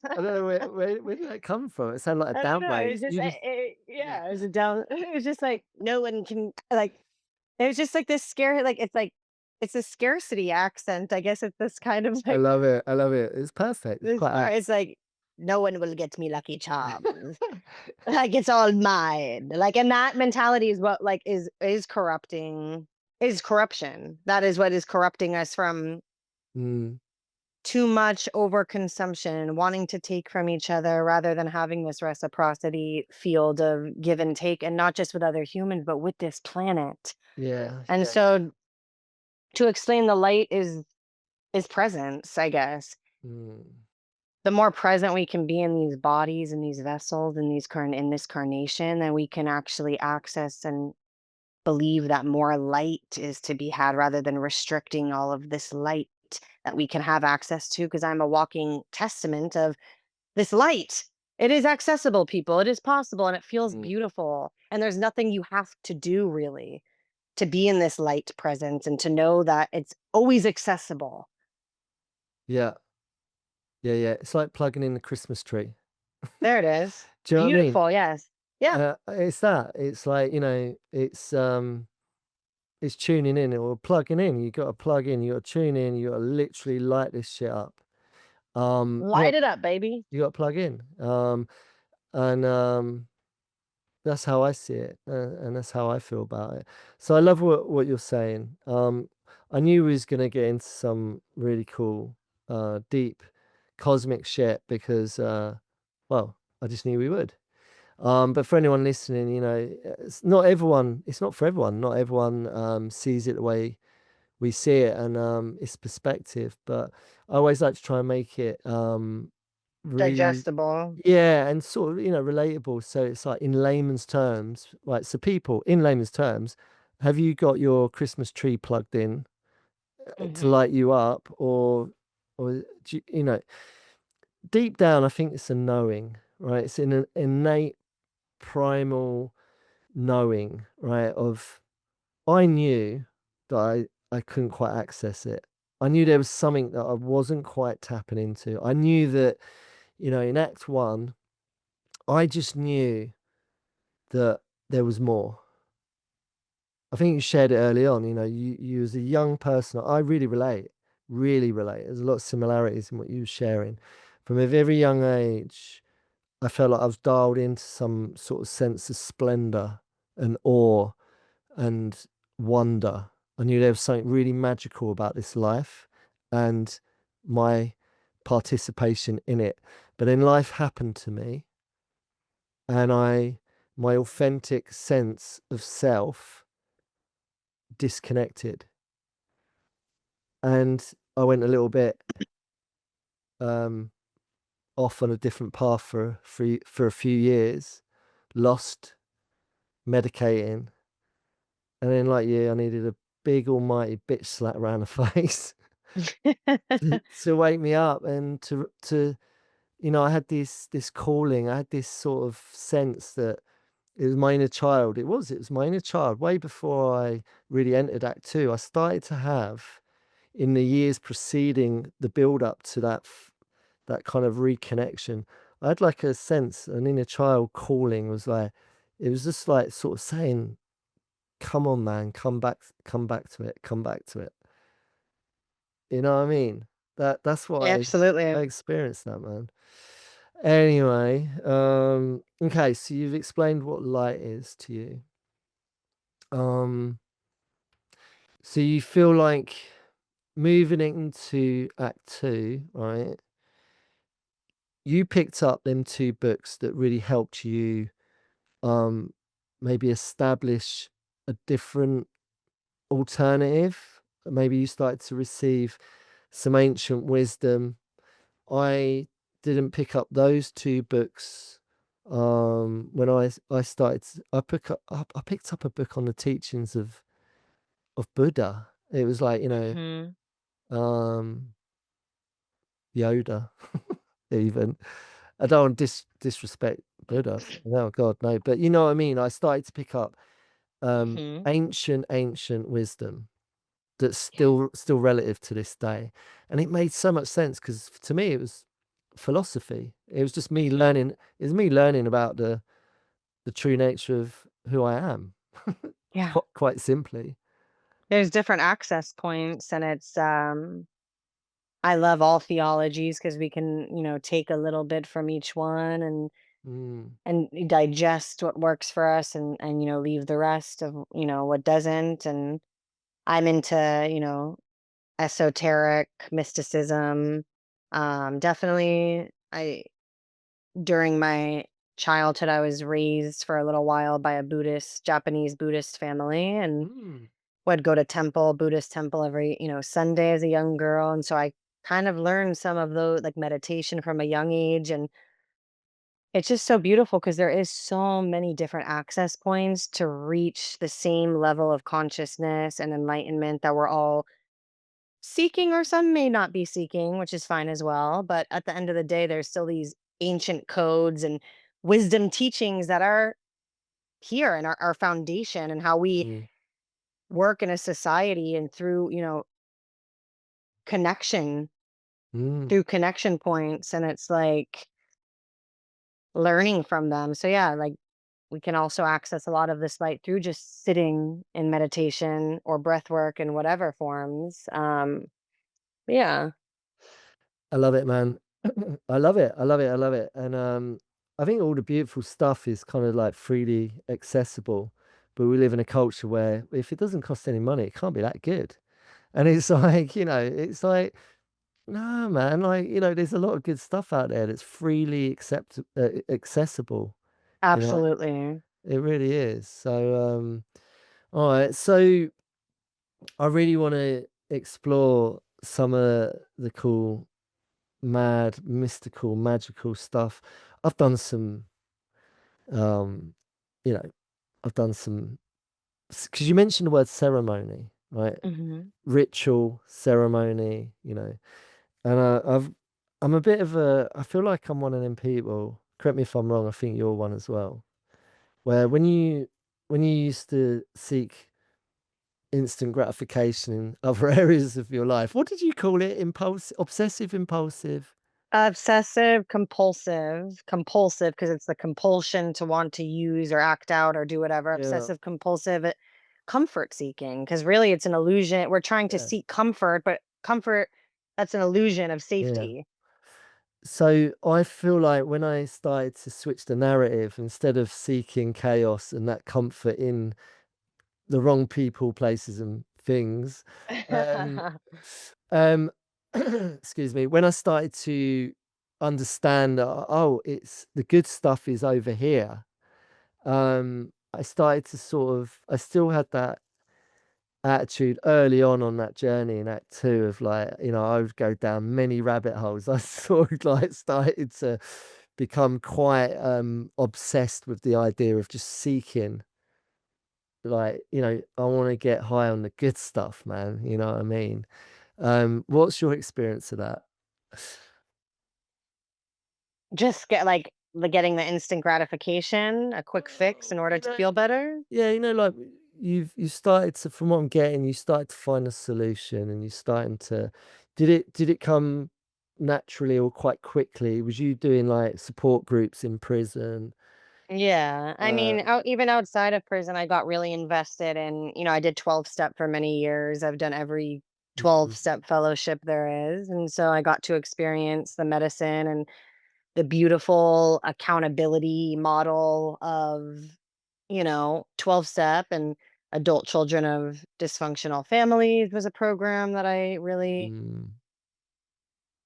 I don't know where did that come from? It sounded like a I don't know. downgrade. It's just, You just yeah. yeah, it was a down. It was just like no one can like. It was just like this scare. Like it's a scarcity accent. I guess it's this kind of I like love it. I love it. It's perfect. It's this quite part. apt. It's like no one will get me lucky charms. Like it's all mine. Like and that mentality is what like is corrupting. Is corruption. That is what is corrupting us from Mm, too much overconsumption, wanting to take from each other rather than having this reciprocity field of give and take, and not just with other humans, but with this planet. yeah, And yeah. so to explain the light is presence, I guess. Mm. The more present we can be in these bodies and these vessels and these in this carnation, then we can actually access and believe that more light is to be had rather than restricting all of this light that we can have access to. Because I'm a walking testament of this light. It is accessible, people. It is possible and it feels Mm. beautiful. And there's nothing you have to do really to be in this light presence and to know that it's always accessible. Yeah. Yeah, yeah. It's like plugging in the Christmas tree. There it is. Do you know what I mean? Beautiful. Yes. Yeah. It's that. It's like, it's tuning in or plugging in. You gotta plug in, you gotta tune in, you gotta literally light this shit up. You Light got it up, baby. you gotta plug in. And That's how I see it, and that's how I feel about it. So I love what you're saying. I knew we was gonna get into some really cool, deep, cosmic shit because, well, I just knew we would. But for anyone listening, it's not for everyone. Not everyone sees it the way we see it, and it's perspective. But I always like to try and make it really, Digestible. yeah, and sort of, relatable. So it's like in layman's terms, right? So people, in layman's terms, have you got your Christmas tree plugged in to Hmm. light you up, or deep down, I think it's a knowing, right? It's an innate, primal knowing, right? Of I knew that I couldn't quite access it. I knew there was something that I wasn't quite tapping into. I knew that, in Act One, I just knew that there was more. I think you shared it early on. You as a young person, I really relate, really relate. There's a lot of similarities in what you were sharing. From a very young age, I felt like I was dialed into some sort of sense of splendor and awe and wonder. I knew there was something really magical about this life and my participation in it. But then life happened to me, and my authentic sense of self disconnected. And I went a little bit um, off on a different path for a few years, lost, medicating. And then, like you, I needed a big almighty bitch slap around the face to wake me up and I had this calling. I had this sort of sense that it was my inner child. It was my inner child. Way before I really entered Act Two, I started to have, in the years preceding the build up to that kind of reconnection, I had like a sense, an inner child calling. Was like, it was just like sort of saying, "Come on, man, come back to it, come back to it." You know what I mean? That's what I Absolutely. experienced that, man. Anyway, okay, so you've explained what light is to you. Um, so you feel like moving into Act Two, right? You picked up them two books that really helped you, um, maybe establish a different alternative. Maybe you started to receive some ancient wisdom. I didn't pick up those two books. When I started, I picked up a book on the teachings of Buddha. It was like, Hmm. um, Yoda, even. I don't want to disrespect Buddha. No, God, no. But you know what I mean. I started to pick up Hmm. ancient wisdom that's Yeah. still relative to this day, and it made so much sense because to me it was philosophy. It was just me learning. It was me learning about the true nature of who I am, Yeah. quite simply. There's different access points and it's I love all theologies because we can, take a little bit from each one Mm, and digest what works for us and leave the rest of, what doesn't. And I'm into, esoteric mysticism. Definitely I during my childhood I was raised for a little while by a Japanese Buddhist family and mm, would go to Buddhist temple every, Sunday as a young girl. And so I kind of learned some of those like meditation from a young age, and it's just so beautiful because there is so many different access points to reach the same level of consciousness and enlightenment that we're all seeking, or some may not be seeking, which is fine as well. But at the end of the day, there's still these ancient codes and wisdom teachings that are here and our foundation and how we Mm. work in a society and through, connection, Mm. through connection points. And it's like learning from them. So, yeah, like we can also access a lot of this light through just sitting in meditation or breath work in whatever forms. Yeah, I love it, man. I love it. I love it. I love it. And I think all the beautiful stuff is kind of like freely accessible. But we live in a culture where if it doesn't cost any money, it can't be that good. And it's like, it's like, no, man, like, there's a lot of good stuff out there that's freely accessible. You know, absolutely. it really is. So, all right. So I really want to explore some of the cool, mad, mystical, magical stuff. I've done some, um, you know, I've done some, because you mentioned the word ceremony, right? Hmm. Ritual, ceremony, and I'm a bit of I feel like I'm one of them people. Correct me if I'm wrong. I think you're one as well. Where when you used to seek instant gratification in other areas of your life, what did you call it? Obsessive, impulsive. Obsessive compulsive because it's the compulsion to want to use or act out or do whatever. Yeah, Obsessive compulsive, comfort seeking, because really it's an illusion. We're trying to yeah, seek comfort, but comfort, that's an illusion of yeah. safety. So I feel like when I started to switch the narrative, instead of seeking chaos and that comfort in the wrong people, places, and things, um, um, excuse me, when I started to understand, oh, it's the good stuff is over here. I started to I still had that attitude early on that journey in Act Two of like, I would go down many rabbit holes. I sort of like started to become quite obsessed with the idea of just seeking, like, I want to get high on the good stuff, man. You know what I mean? What's your experience of that? Just get getting the instant gratification, a quick fix Well, in order to feel better. yeah, like you started to, from what I'm getting, you started to find a solution, and you starting to. Did it come naturally or quite quickly? Was you doing like support groups in prison? Yeah. I Uh, mean, even outside of prison, I got really invested in, I did 12 step for many years. I've done every 12 mm, step fellowship there is. And so I got to experience the medicine and the beautiful accountability model of, 12 step, and adult children of dysfunctional families was a program that I really mm.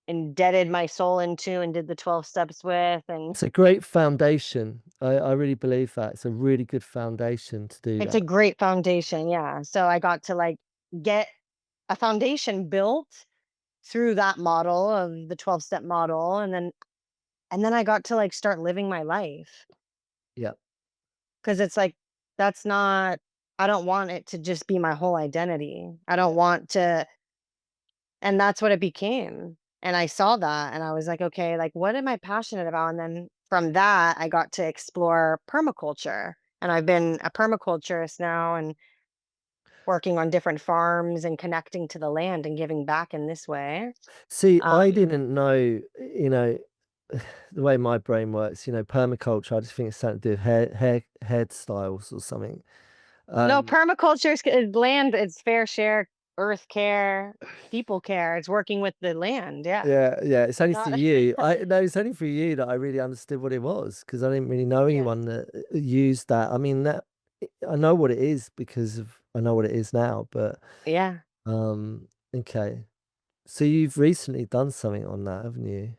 indebted my soul into and did the 12 steps with. And It's a great foundation. I really believe that it's a really good foundation to do it's a that. great foundation, yeah. So I got to, get a foundation built through that model of the 12-step model, and then I got to, start living my life, Yeah. because it's like, that's not I don't want it to just be my whole identity. I don't Yeah. want to, and that's what it became, and I saw that, and I was like, "Okay, like, what am I passionate about?" And then from that, I got to explore permaculture, and I've been a permaculturist now and working on different farms and connecting to the land and giving back in this way. See, I Um, didn't know, the way my brain works, permaculture, I just think it's something to do with hairstyles or something. no, Um, permaculture is land, it's fair share, earth care, people care. It's working with the land. Yeah. yeah, yeah, it's only for Not you. I no, it's only for you that I really understood what it was, because I didn't really know Yes. anyone that used that. I mean, I know what it is because of I know what it is now, but Yeah. okay. So you've recently done something on that, haven't you?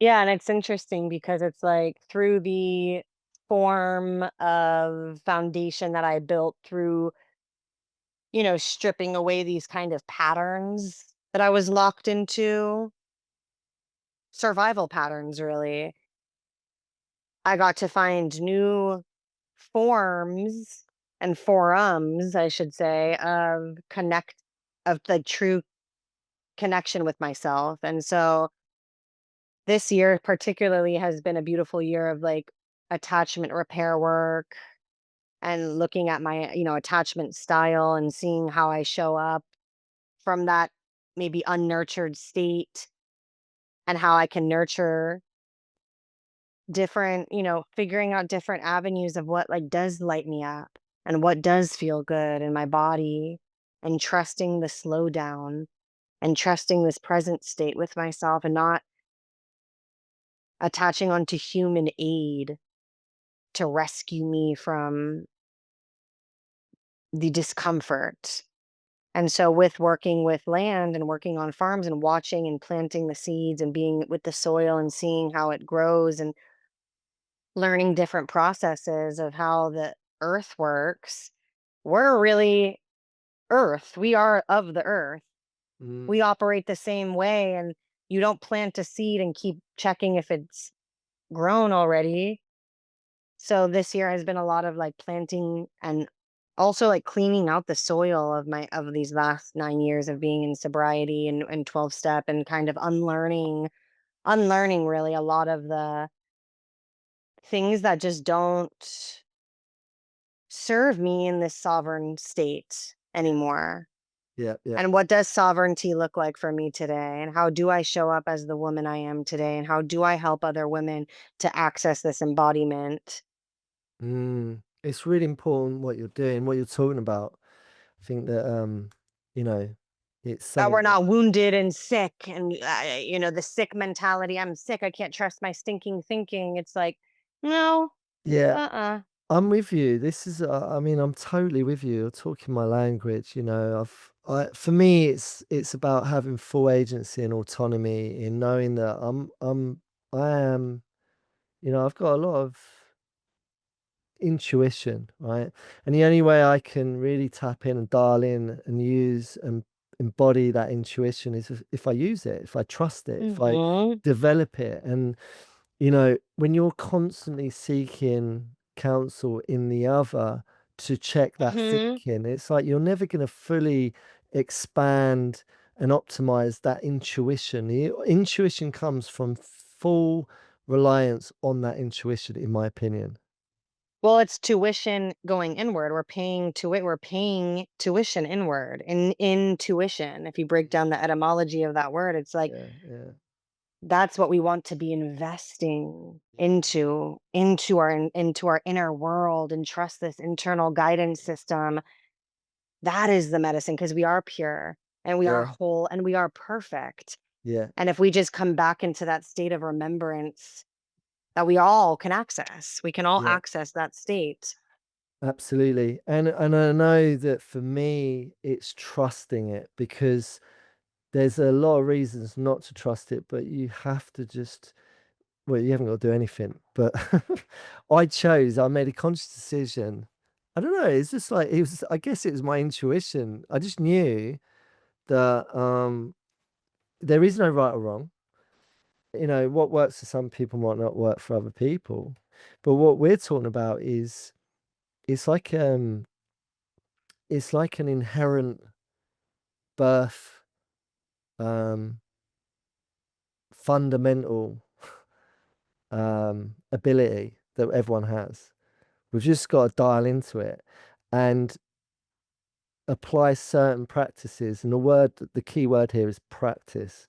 Yeah, and it's interesting because it's like through the form of foundation that I built through, stripping away these kind of patterns that I was locked into survival patterns, really. I got to find new forms and forums, I should say, of the true connection with myself. And so this year particularly has been a beautiful year of like attachment repair work and looking at my, attachment style and seeing how I show up from that maybe unnurtured state and how I can nurture different, figuring out different avenues of what like does light me up and what does feel good in my body and trusting the slowdown and trusting this present state with myself and not attaching onto human aid to rescue me from the discomfort. And so with working with land and working on farms and watching and planting the seeds and being with the soil and seeing how it grows and learning different processes of how the earth works, we're really earth. We are of the earth. We Mm. operate the same way. And you don't plant a seed and keep checking if it's grown already. So this year has been a lot of like planting and also like cleaning out the soil of these last 9 years of being in sobriety and 12 step and kind of unlearning really a lot of the things that just don't serve me in this sovereign state anymore. Yeah, yeah, And what does sovereignty look like for me today? And how do I show up as the woman I am today? And how do I help other women to access this embodiment? It's really important what you're doing, what you're talking about. I think that, you know, it's That we're something that not wounded and sick and, the sick mentality. I'm sick. I can't trust my stinking thinking. It's like, no, yeah, uh-uh. I'm with you. This is, I mean, I'm totally with you. You're talking my language, for me, it's about having full agency and autonomy in knowing that I am, I've got a lot of intuition, right? And the only way I can really tap in and dial in and use and embody that intuition is if I use it, if I trust it, if I Mhm. develop it. And when you're constantly seeking counsel in the other to check that Mhm. thinking, it's like you're never going to fully expand and optimize that intuition. The intuition comes from full reliance on that intuition, in my opinion. Well, it's tuition going inward. We're paying tuition inward in tuition. If you break down the etymology of that word, it's like Yeah, yeah, that's what we want to be investing into our inner world and trust this internal guidance system. That is the medicine because we are pure and we are yeah, whole and we are perfect. yeah, And if we just come back into that state of remembrance that we all can access, we can all yeah, access that state. absolutely. And I know that for me, it's trusting it because there's a lot of reasons not to trust it, but you have to just, well, you haven't got to do anything. But I made a conscious decision. I don't know. It's just like, I guess it was my intuition. I just knew that there is no right or wrong. What works for some people might not work for other people. But what we're talking about is it's like um it's like an inherent birth um fundamental ability that everyone has. We've just got to dial into it and apply certain practices. And the key word here is practice.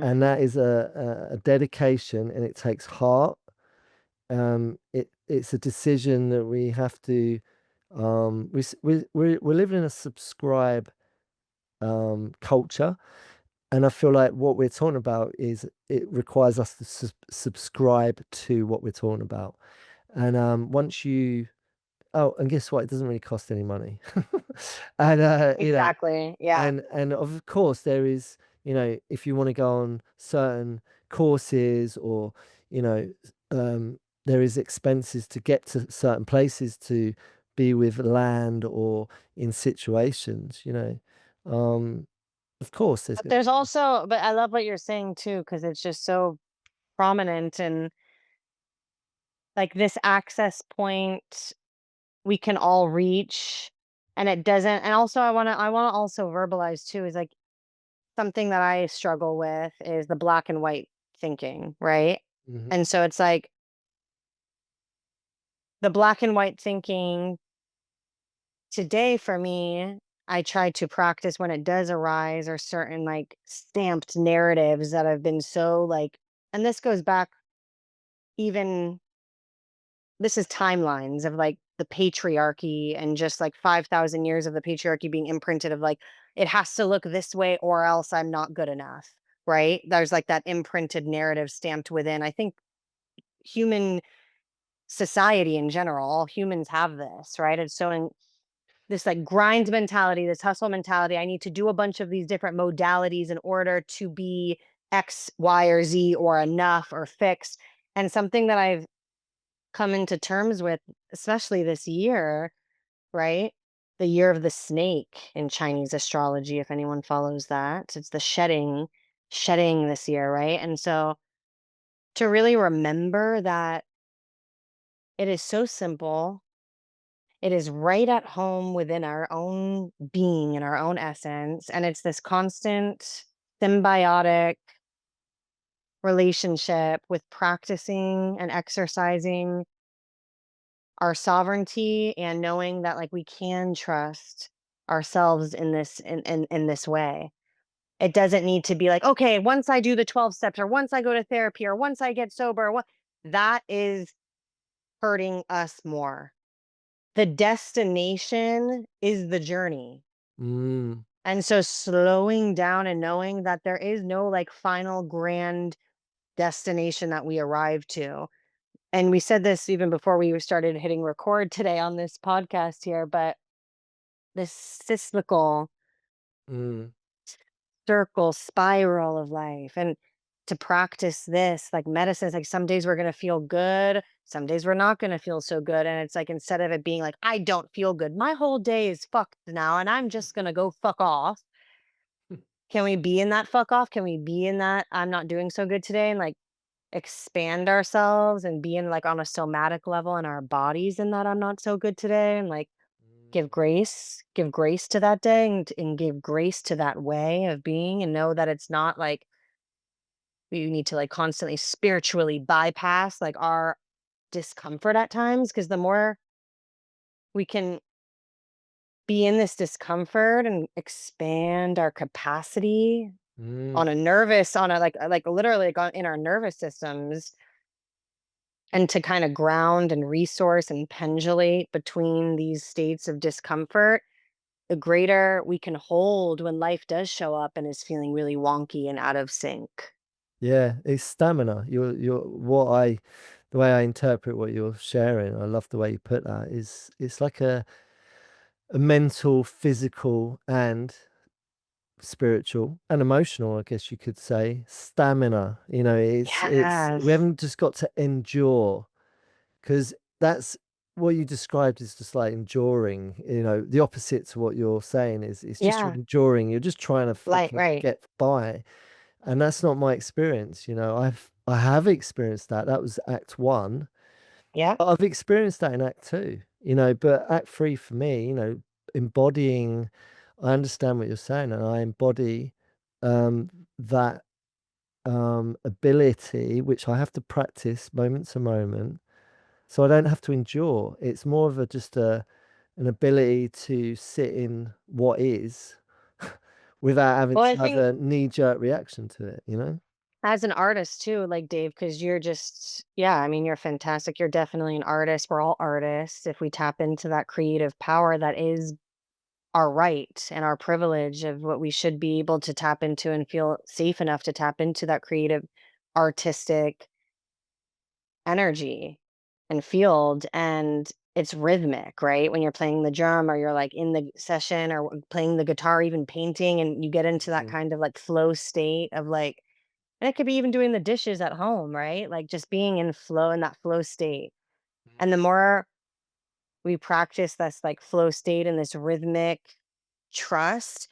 And that Mm. is a dedication, and it takes heart. It's a decision that we have to. We're living in a subscribe culture. And I feel like what we're talking about is it requires us to subscribe to what we're talking about. And once you, oh, and guess what? It doesn't really cost any money. And Exactly. Yeah. and of course there is, if you want to go on certain courses or, you know, there is expenses to get to certain places to be with land or in situations. Um, Of course, there's But gonna there's also, but I love what you're saying too, because it's just so prominent and like this access point we can all reach, and it doesn't, and also I wanna also verbalize too is like something that I struggle with is the black and white thinking, right? Mhm, And so it's like the black and white thinking today for me, I try to practice when it does arise or certain like stamped narratives that have been so like, and this goes back even, this is timelines of like the patriarchy and just like 5,000 years of the patriarchy being imprinted of like, it has to look this way or else I'm not good enough. Right. There's like that imprinted narrative stamped within. I think human society in general, all humans have this, right? It's so this like grind mentality, this hustle mentality. I need to do a bunch of these different modalities in order to be X, Y, or Z or enough or fixed. And something that I've come into terms with, especially this year, right? The year of the snake in Chinese astrology, if anyone follows that, it's the shedding this year, right? And so to really remember that it is so simple. It is right at home within our own being and our own essence. And it's this constant symbiotic relationship with practicing and exercising our sovereignty and knowing that like we can trust ourselves in this in this way. It doesn't need to be like, okay, once I do the 12 steps or once I go to therapy or once I get sober, what that is hurting us more. The destination is the journey. mm, And so slowing down and knowing that there is no like final grand destination that we arrive to. And we said this even before we started hitting record today on this podcast here, but this cyclical mm, circle spiral of life. And to practice this, like medicine, it's like some days we're going to feel good, some days we're not going to feel so good. And it's like instead of it being like, I don't feel good, my whole day is fucked now, and I'm just going to go fuck off. Can we be in that fuck off? Can we be in that I'm not doing so good today and like expand ourselves and be in like on a somatic level in our bodies in that I'm not so good today and like give grace to that day and give grace to that way of being and know that it's not like we need to like constantly spiritually bypass like our discomfort at times because the more we can be in this discomfort and expand our capacity mm. on a nervous on a like literally like in our nervous systems and to kind of ground and resource and pendulate between these states of discomfort, the greater we can hold when life does show up and is feeling really wonky and out of sync. Yeah, it's stamina. The way I interpret what you're sharing, I love the way you put that, is it's like a mental, physical, and spiritual and emotional, I guess you could say, stamina. It's we Yes. haven't just got to endure, because that's what you described is just like enduring. The opposite to what you're saying is it's just you're Yeah. enduring. You're just trying to Like, fucking right. get by. And that's not my experience. I have experienced that. That was act one. Yeah. But I've experienced that in act two, but act three for me, embodying, I understand what you're saying, and I embody that ability, which I have to practice moment to moment. So I don't have to endure. It's more of an ability to sit in what is without having Well, to I have think a knee-jerk reaction to it? as an artist too, like Dave, because you're just, yeah, I mean, you're fantastic. You're definitely an artist. We're all artists. If we tap into that creative power that is our right and our privilege of what we should be able to tap into and feel safe enough to tap into that creative, artistic energy and field. And it's rhythmic, right? When you're playing the drum or you're like in the session or playing the guitar, even painting, and you get into that Mhm, kind of like flow state of like, and it could be even doing the dishes at home, right? Like just being in flow in that flow state. And the more we practice this like flow state and this rhythmic trust,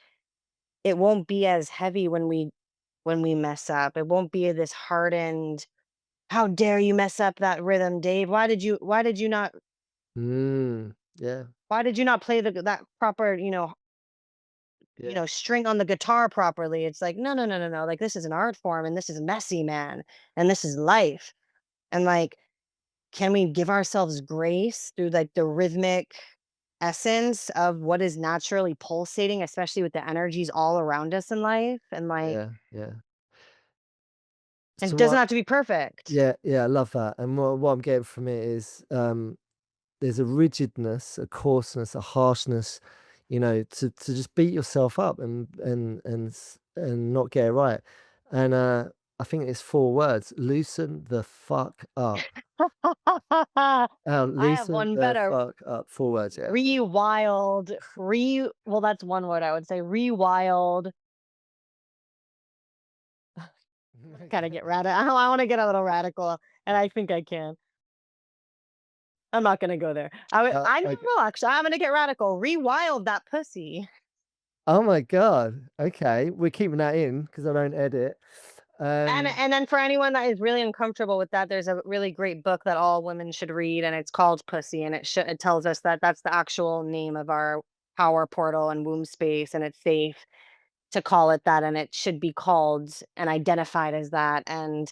it won't be as heavy when we mess up. It won't be this hardened, "How dare you mess up that rhythm, Dave? Yeah, Why did you not play that proper, yeah, string on the guitar properly?" It's like, "No, no, no, no, no. Like this is an art form and this is messy, man. And this is life." And like, can we give ourselves grace through like the rhythmic essence of what is naturally pulsating, especially with the energies all around us in life? And like, yeah, yeah. it So doesn't what have to be perfect. Yeah, yeah, I love that, and what I'm getting from it is, there's a rigidness, a coarseness, a harshness, to just beat yourself up and not get it right. And I think it's 4 words: loosen the fuck up. I have Loosen one the better. fuck up. 4 words, yeah. Rewild, well, that's one word I would say. Rewild. Kind of get radical. I want to get a little radical, and I think I can. I'm not gonna go there. I know Okay. actually. I'm gonna get radical. Rewild that pussy. Oh my god. Okay, we're keeping that in because I don't edit. Um, And then for anyone that is really uncomfortable with that, there's a really great book that all women should read, and it's called Pussy, and it tells us that that's the actual name of our power portal and womb space, and it's safe to call it that, and it should be called and identified as that. And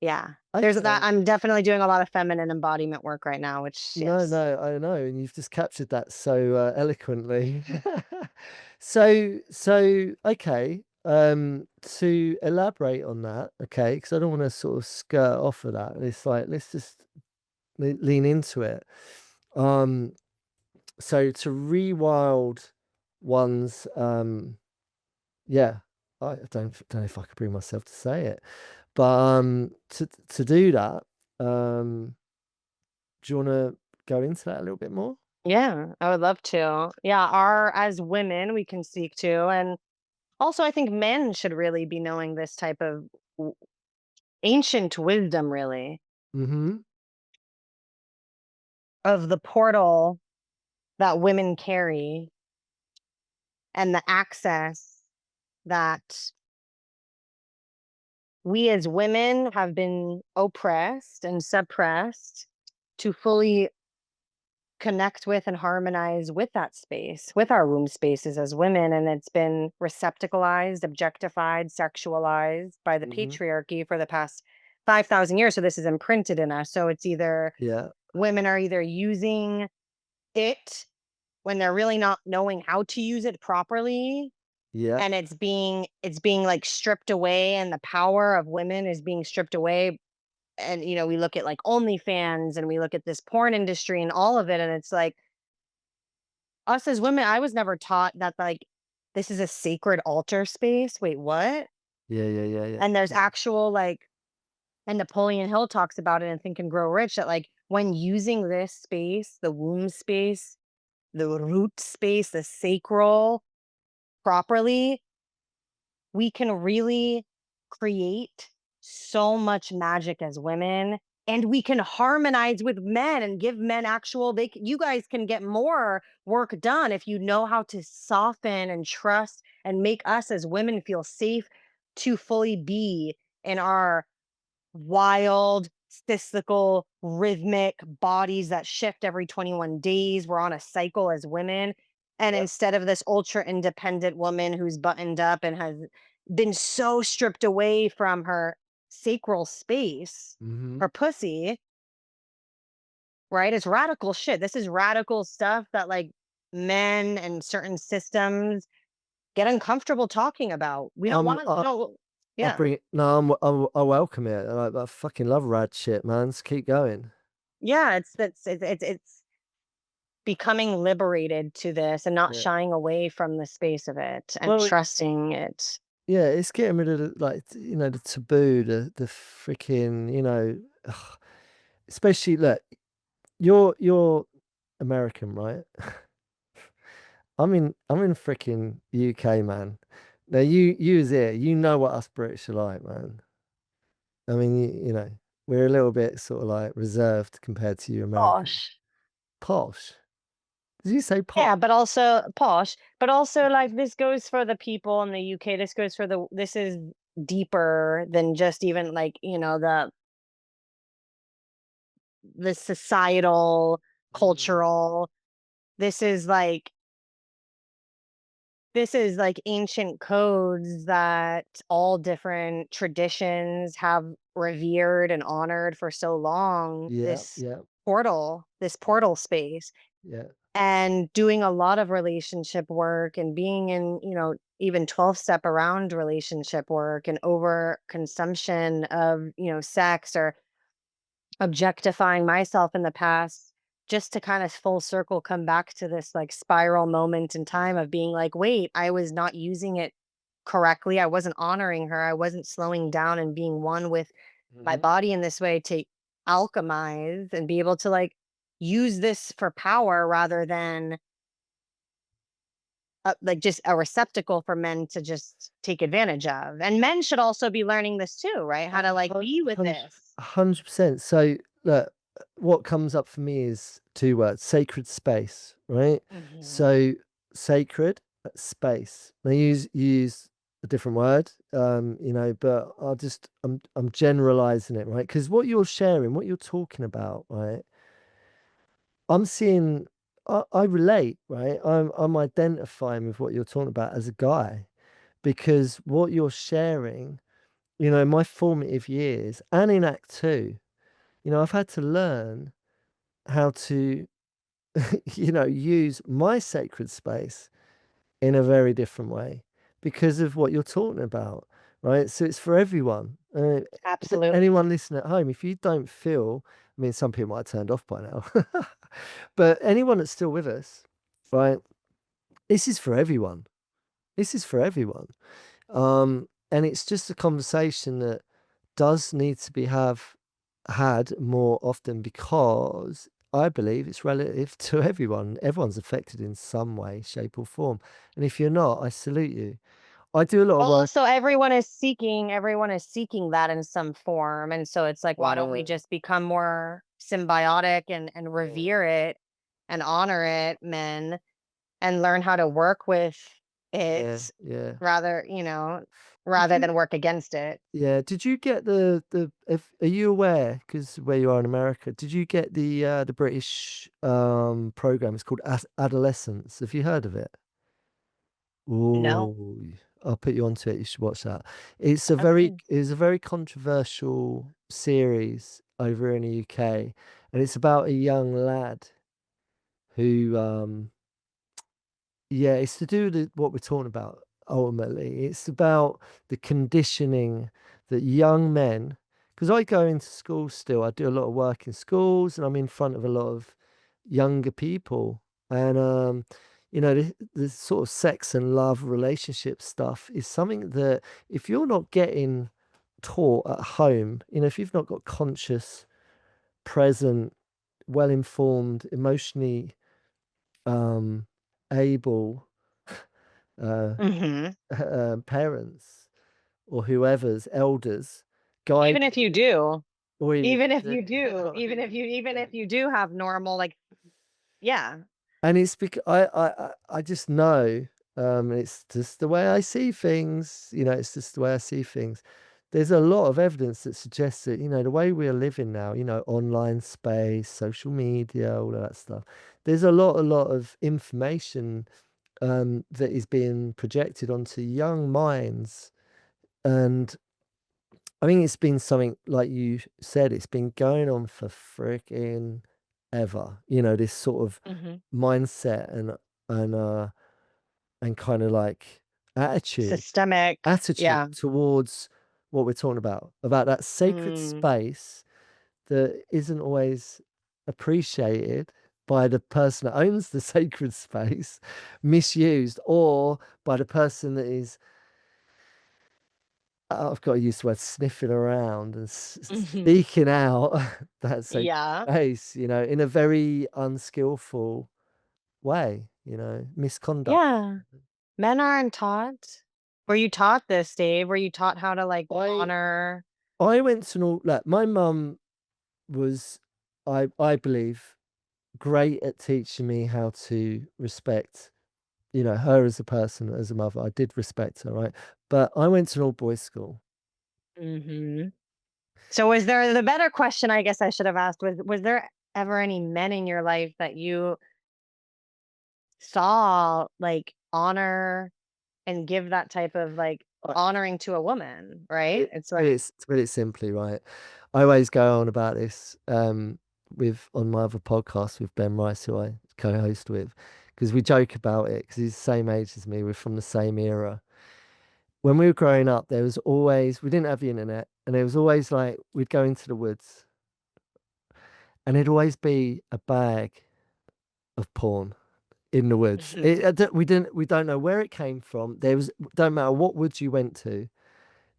yeah, there's that. okay. I'm definitely doing a lot of feminine embodiment work right now, which No, yes. no, I know, and you've just captured that so eloquently. So okay. To elaborate on that, okay, because I don't want to sort of skirt off of that. It's like let's just lean into it. Um, so to rewild one's, yeah, I don't know if I could bring myself to say it, but to do that, do you want to go into that a little bit more? Yeah, I would love to. Yeah, our as women we can seek to, and also I think men should really be knowing this type of w- ancient wisdom, really, Mm-hmm. of the portal that women carry and the access that we as women have been oppressed and suppressed to fully connect with and harmonize with that space, with our womb spaces as women. And it's been receptacleized, objectified, sexualized by the Mm-hmm. patriarchy for the past 5,000 years. So this is imprinted in us. So it's either Yeah. women are either using it when they're really not knowing how to use it properly, Yeah. and it's being like stripped away, and the power of women is being stripped away. And we look at like OnlyFans, and we look at this porn industry and all of it, and it's like, us as women, I was never taught that like this is a sacred altar space. Wait, what? Yeah. Yeah. Yeah. Yeah. And there's actual like, and Napoleon Hill talks about it in Think and Grow Rich, that like when using this space, the womb space, the root space, the sacral properly, we can really create so much magic as women, and we can harmonize with men and give men actual, you guys can get more work done if you know how to soften and trust and make us as women feel safe to fully be in our wild, cyclical, rhythmic bodies that shift every 21 days. We're on a cycle as women. And Yeah. instead of this ultra independent woman who's buttoned up and has been so stripped away from her sacral space, Mm-hmm. her pussy, right? It's radical shit. This is radical stuff that like men and certain systems get uncomfortable talking about. We don't want to, I no, I'll yeah. bring it. No, I welcome it. I fucking love rad shit, man. Let's keep going. Yeah, it's becoming liberated to this and not Yeah. shying away from the space of it and Well, trusting it. yeah, it's getting rid of the taboo, the freaking, ugh. Especially look, you're American, right? I'm in freaking UK, man. Now you as here, you know what us British are like, man. I mean, we're a little bit sort of like reserved compared to you Americans. Gosh. Posh. Did you say pop? Yeah, but also posh, but also, like, this goes for the people in the UK, this goes for this is deeper than just even, like, the societal, Mm. cultural. This is like this is like ancient codes that all different traditions have revered and honored for so long. Yeah, yeah, This portal space, yeah. and doing a lot of relationship work and being in, even 12 step around relationship work and over consumption of, sex or objectifying myself in the past, just to kind of full circle come back to this like spiral moment in time of being like, wait, I was not using it correctly. I wasn't honoring her. I wasn't slowing down and being one with my Mhm. body in this way to alchemize and be able to like use this for power rather than like just a receptacle for men to just take advantage of. And men should also be learning this too, right? How to like be with this. 100%. So, look, what comes up for me is 2 words: sacred space, right? Mhm. So, sacred, space. They use a different word, but I'm generalizing it, right? Because what you're sharing, what you're talking about, right? I'm seeing, I relate, right? I'm identifying with what you're talking about as a guy, because what you're sharing, in my formative years and in Act Two, I've had to learn how to, use my sacred space in a very different way because of what you're talking about, right? So it's for everyone. Absolutely. Anyone listening at home, if you don't feel, I mean, some people might have turned off by now, but anyone that's still with us, right? This is for everyone. This is for everyone. And it's just a conversation that does need to be had more often, because I believe it's relative to everyone. Everyone's affected in some way, shape, or form. And if you're not, I salute you. I do a lot of Well, work. also everyone is seeking that in some form. And so it's like, why don't we Yeah, just become more symbiotic and yeah, revere it and honor it, men, and learn how to work with yeah, it yeah. rather, Did rather you? than work against it. Yeah. Did you get the? If Are you aware? Because where you are in America, did you get the British program? It's called Adolescence. Have you heard of it? No. Oh, I'll put you onto it. You should watch that. Okay. It's a very controversial series over in the UK, and it's about a young lad who, yeah, it's to do with what we're talking about ultimately. It's about the conditioning that young men, because I go into schools still, I do a lot of work in schools, and I'm in front of a lot of younger people. And, the sort of sex and love relationship stuff is something that if you're not getting taught at home, if you've not got conscious, present, well informed, emotionally um, able uh, Mhm. parents or whoever's elders guide, Even if you do, or even if even you if do. you do, even if you do have normal, like, yeah. And it's because I just know, it's just the way I see things. It's just the way I see things. There's a lot of evidence that suggests that, the way we are living now, online space, social media, all of that stuff. There's a lot of information that is being projected onto young minds. And I think it's been something, like you said, it's been going on for freaking ever. This sort of Mhm. mindset and and kind of like attitude Systemic. attitude Yeah. towards what we're talking about that sacred Mm. space that isn't always appreciated by the person that owns the sacred space, misused, or by the person that is, I've got to use the word, sniffing around and Mhm. seeking out that sacred Yeah. space, in a very unskillful way, misconduct. Yeah. Men aren't taught. Were you taught this, Dave? Were you taught how to, like, I honor? I went to an all like my mum was, I believe, great at teaching me how to respect, her as a person, as a mother. I did respect her, right? But I went to an all boys school. Hmm. So was there the better question I guess I should have asked was there ever any men in your life that you saw like honor and give that type of like I, honoring to a woman, right? It's like to put it simply, right? I always go on about this with on my other podcast with Ben Rice, who I co-host with, because we joke about it because he's the same age as me. We're from the same era. When we were growing up, there was always we didn't have the internet, and there was always like we'd go into the woods, and there'd always be a bag of porn in the woods. Mhm. We don't know where it came from. There was don't matter what woods you went to,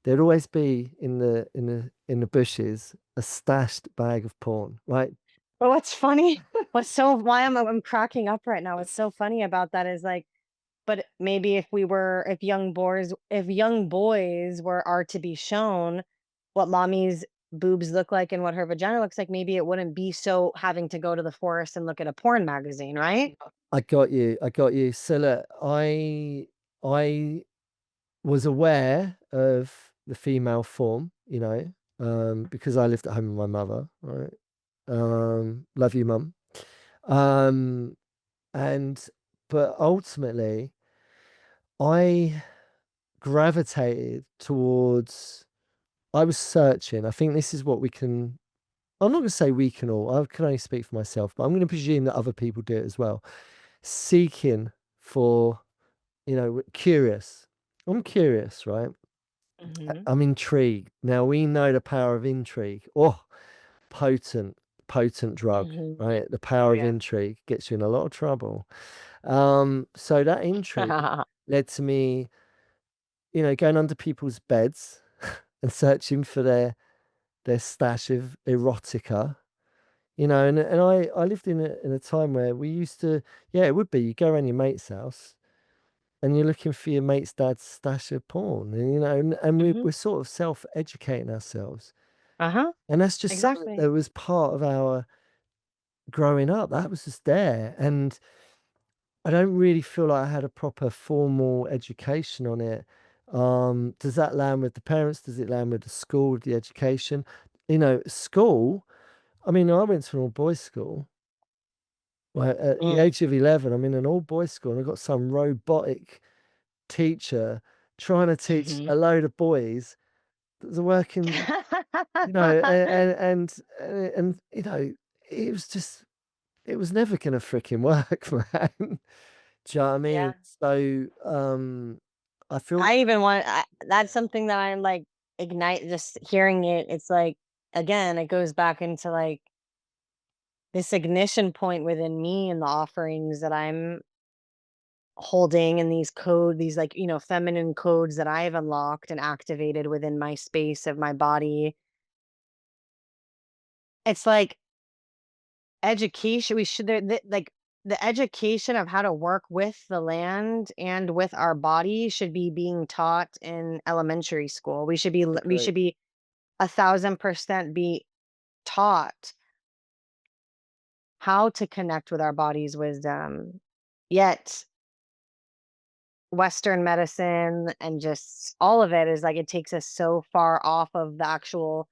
there'd always be in the bushes a stashed bag of porn, right? But what's funny, what's so why I'm cracking up right now. What's so funny about that is like, but maybe if young boys were are to be shown what mommy's boobs look like and what her vagina looks like, maybe it wouldn't be so having to go to the forest and look at a porn magazine, right? I got you. I got you. So look, I was aware of the female form, because I lived at home with my mother, right? Love you, mum. Um, and but ultimately, I gravitated towards. I was searching. I think this is what we can. I'm not going to say we can all. I can only speak for myself, but I'm going to presume that other people do it as well. Seeking for, curious. I'm curious, right? Hmm. I'm intrigued. Now we know the power of intrigue. Oh, potent, potent drug, Hmm. right? The Oh power of yeah. intrigue gets you in a lot of trouble. So that intrigue led to me, going under people's beds and searching for their stash of erotica. And I lived in a time where we used to, yeah, it would be you go around your mate's house and you're looking for your mate's dad's stash of porn, and Hmm. we're sort of self-educating ourselves. Uh-huh. And that's just something Exactly. that was part of our growing up. That was just there. And I don't really feel like I had a proper formal education on it. Does that land with the parents? Does it land with the school, with the education? School, I mean, I went to an all boys school. Well, at the Mm. age of 11, I'm in an all boys school and I've got some robotic teacher trying to teach Mhm. a load of boys that are working, and it was just, it was never going to freaking work, man. Do you know what I mean? Yeah. So, I feel, I even want that's something that I'm like ignite just hearing it. It's like again, it goes back into like this ignition point within me and the offerings that I'm holding and these like, feminine codes that I've unlocked and activated within my space of my body. It's like education. We should like the education of how to work with the land and with our body should be being taught in elementary school. We agree. should be 1,000% be taught how to connect with our body's wisdom. Yet Western medicine and just all of it is like it takes us so far off of the actual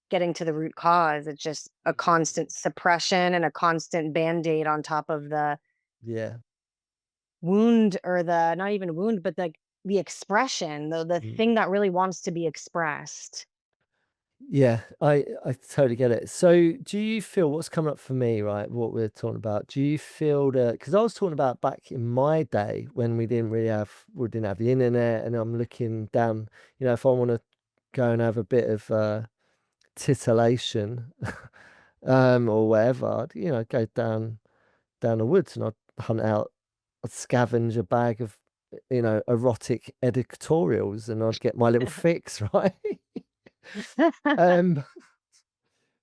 getting to the root cause. It's just a constant suppression and a constant band-aid on top of the Yeah. wound or the not even wound, but the expression, the Mm. thing that really wants to be expressed. Yeah, I totally get it. So, do you feel what's coming up for me, right? What we're talking about? Do you feel that because I was talking about back in my day when we didn't have the internet, and I'm looking down, if I want to go and have a bit of titillation, or whatever, I'd go down the woods and I'd hunt out, I'd scavenge a bag of, erotic editorials, and I'd get my little fix, right? Um,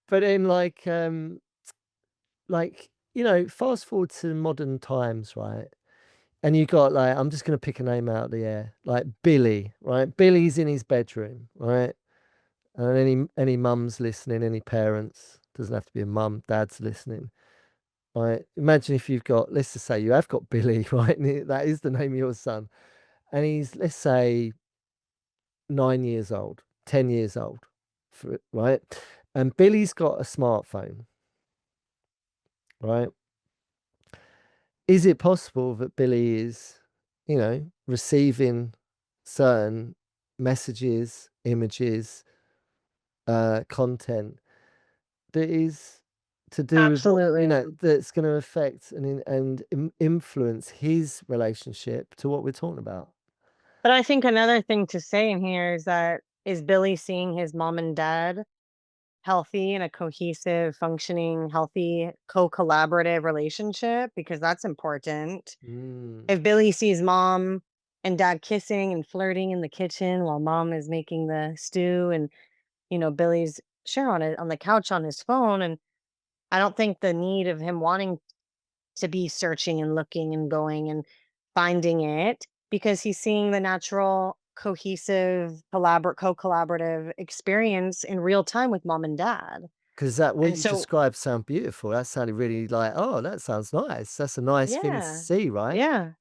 but then fast forward to modern times, right? And you got like, I'm just gonna pick a name out of the air, like Billy, right? Billy's in his bedroom, right? And any mums listening, any parents, doesn't have to be a mum, dad's listening. right? Imagine if you've got, let's just say you have got Billy, right? That is the name of your son. And he's, let's say, 9 years old, 10 years old, right? And Billy's got a smartphone, right? Is it possible that Billy is, receiving certain messages, images, content that is to do with what, Absolutely. that's going to affect influence his relationship to what we're talking about? But I think another thing to say in here is that, is Billy seeing his mom and dad healthy in a cohesive, functioning, healthy, co-collaborative relationship? Because that's important. Mm. If Billy sees mom and dad kissing and flirting in the kitchen while mom is making the stew, and Billy's sure on it on the couch on his phone, and I don't think the need of him wanting to be searching and looking and going and finding it, because he's seeing the natural, cohesive, co-collaborative experience in real time with mom and dad. Because that what And you so, described sound beautiful. That sounded really like, oh, that sounds nice. That's a nice thing to yeah, see, right? yeah,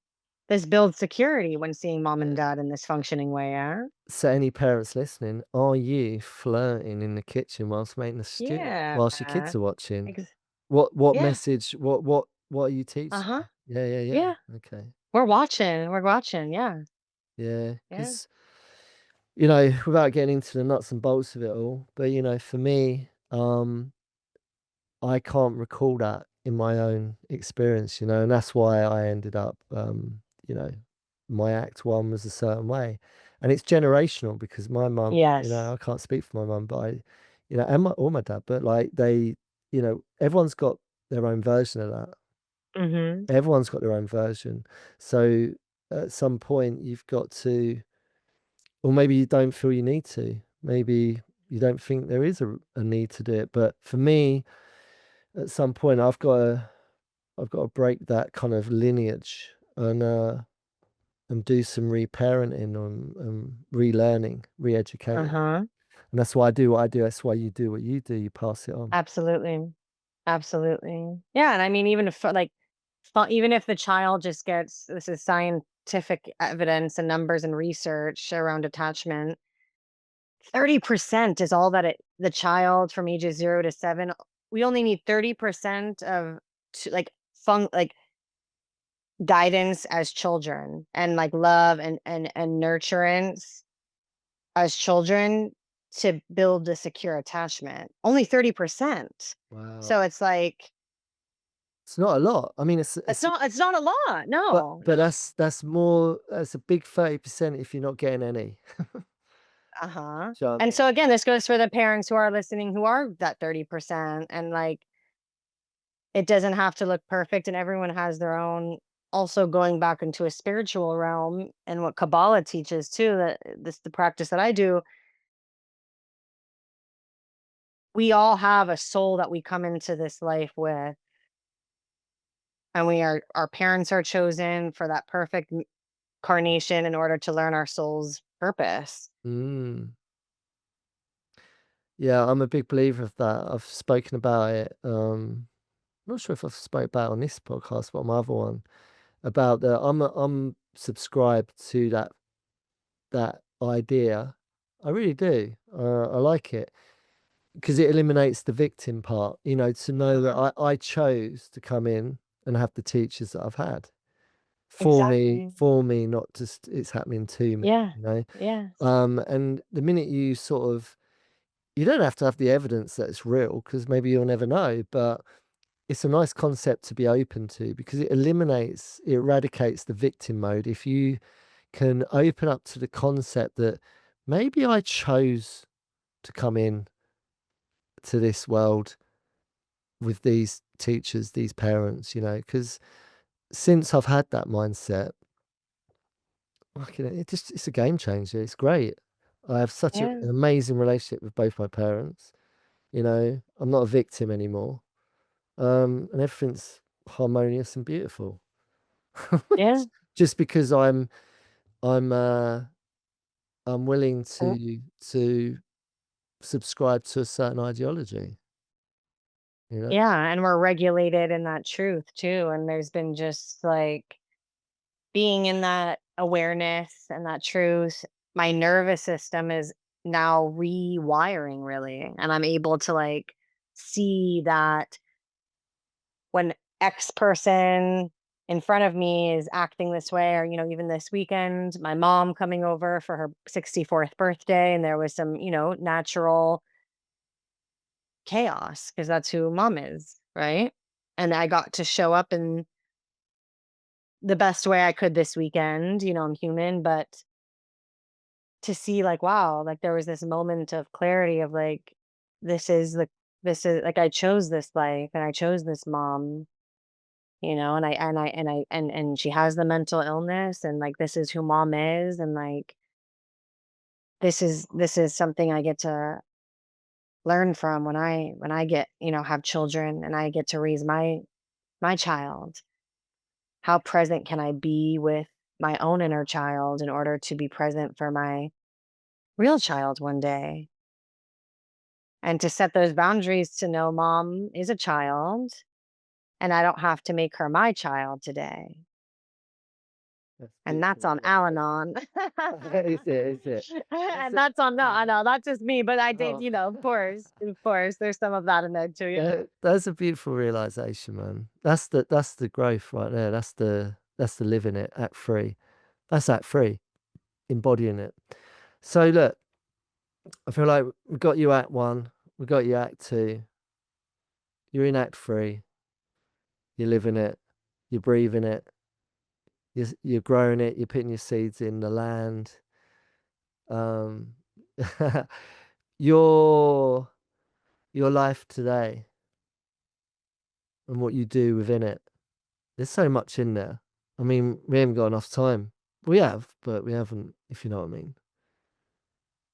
this builds security when seeing mom and dad in this functioning way. Yeah, So any parents listening, are you flirting in the kitchen whilst making a stew whilst your yeah, kids are watching? ex- What yeah, message? What are you uh teaching? huh, Yeah, yeah, yeah. yeah. Okay. We're watching. Yeah, Yeah, yeah, because without getting into the nuts and bolts of it all, but for me, I can't recall that in my own experience, and that's why I ended up, you know, my act one was a certain way. And it's generational because my mum, yes. I can't speak for my mum, but and my dad, but like everyone's got their own version of that. Mm-hmm. Everyone's got their own version. So at some point you've got to, or maybe you don't feel you need to. Maybe you don't think there is a need to do it. But for me, at some point I've got to break that kind of lineage and do some reparenting and relearning, re-educating. Uh-huh. And that's why I do what I do. That's why you do what you do. You pass it on. Absolutely. Absolutely. Yeah, and I mean, even if like even if the child just gets, this is scientific evidence and numbers and research around attachment, 30% is all that the child from ages 0 to 7, we only need 30% of like like guidance as children, and like love and nurturance as children, to build a secure attachment. Only 30%. Wow. So it's like, It's not a lot. I mean, it's not a lot. but No, but no. that's a big 30% if you're not getting any. Uh-huh. Do you know what I And so mean? again, this goes for the parents who are listening, who are that 30%, and like, it doesn't have to look perfect, and everyone has their own, also going back into a spiritual realm and what Kabbalah teaches too, that this the practice that I do, we all have a soul that we come into this life with, and our parents are chosen for that perfect carnation in order to learn our soul's purpose. Mm. Yeah, I'm a big believer of that. I've spoken about it. Not sure if I've spoke about it on this podcast, but on my other one about the I'm subscribed to that idea. I really do. I like it because it eliminates the victim part. To know that Uh-huh. I chose to come in and have the teachers that I've had Exactly. for me, not just it's happening to me. Yeah. You know, Yes. and the minute you sort of, you don't have to have the evidence that it's real because maybe you'll never know, but it's a nice concept to be open to because it eradicates the victim mode. If you can open up to the concept that maybe I chose to come in to this world with these teachers, these parents, because since I've had that mindset, it's a game changer. It's great. I have such an Yeah. amazing relationship with both my parents. I'm not a victim anymore. And everything's harmonious and beautiful. Yeah. Just because I'm I'm willing to subscribe to a certain ideology. you know? Yeah, and we're regulated in that truth too, and there's been just, like, being in that awareness and that truth, my nervous system is now rewiring really, and I'm able to, like, see that when X person in front of me is acting this way, or, even this weekend, my mom coming over for her 64th birthday, and there was some, natural chaos because that's who mom is, right? And I got to show up in the best way I could this weekend. I'm human, but to see, like, wow, like there was this moment of clarity of like, this is the, this is like, I chose this life and I chose this mom, and she has the mental illness, and like, this is who mom is. And like, this is something I get to learn from when I get, have children and I get to raise my child. How present can I be with my own inner child in order to be present for my real child one day? And to set those boundaries to know mom is a child and I don't have to make her my child today. That's And that's beautiful on realization. Al-Anon. Is it? Is it? That's And a that's on, no, I know that's just me, but I did, oh, of course, there's some of that in there too. Yeah. that's a beautiful realization, man. That's the growth right there. That's the living it, act free. That's act free, embodying it. So look, I feel like we got you act one, we got you act two. You're in act three. You're living it. You're breathing it. You're growing it. You're putting your seeds in the land. Um, your your life today and what you do within it. There's so much in there. I mean, we haven't got enough time. We have, but we haven't, if you know what I mean.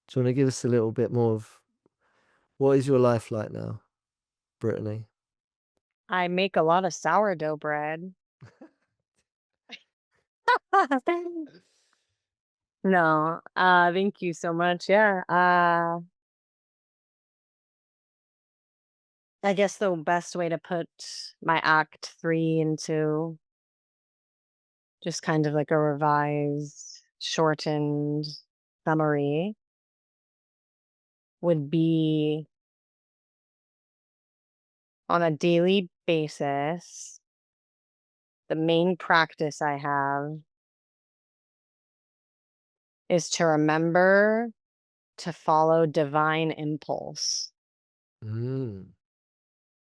Do you want to give us a little bit more of what is your life like now, Brittany? I make a lot of sourdough bread. No, thank you so much. Yeah. I guess the best way to put my act 3 into just kind of like a revised, shortened summary would be, on a daily basis, the main practice I have is to remember to follow divine impulse. Mm.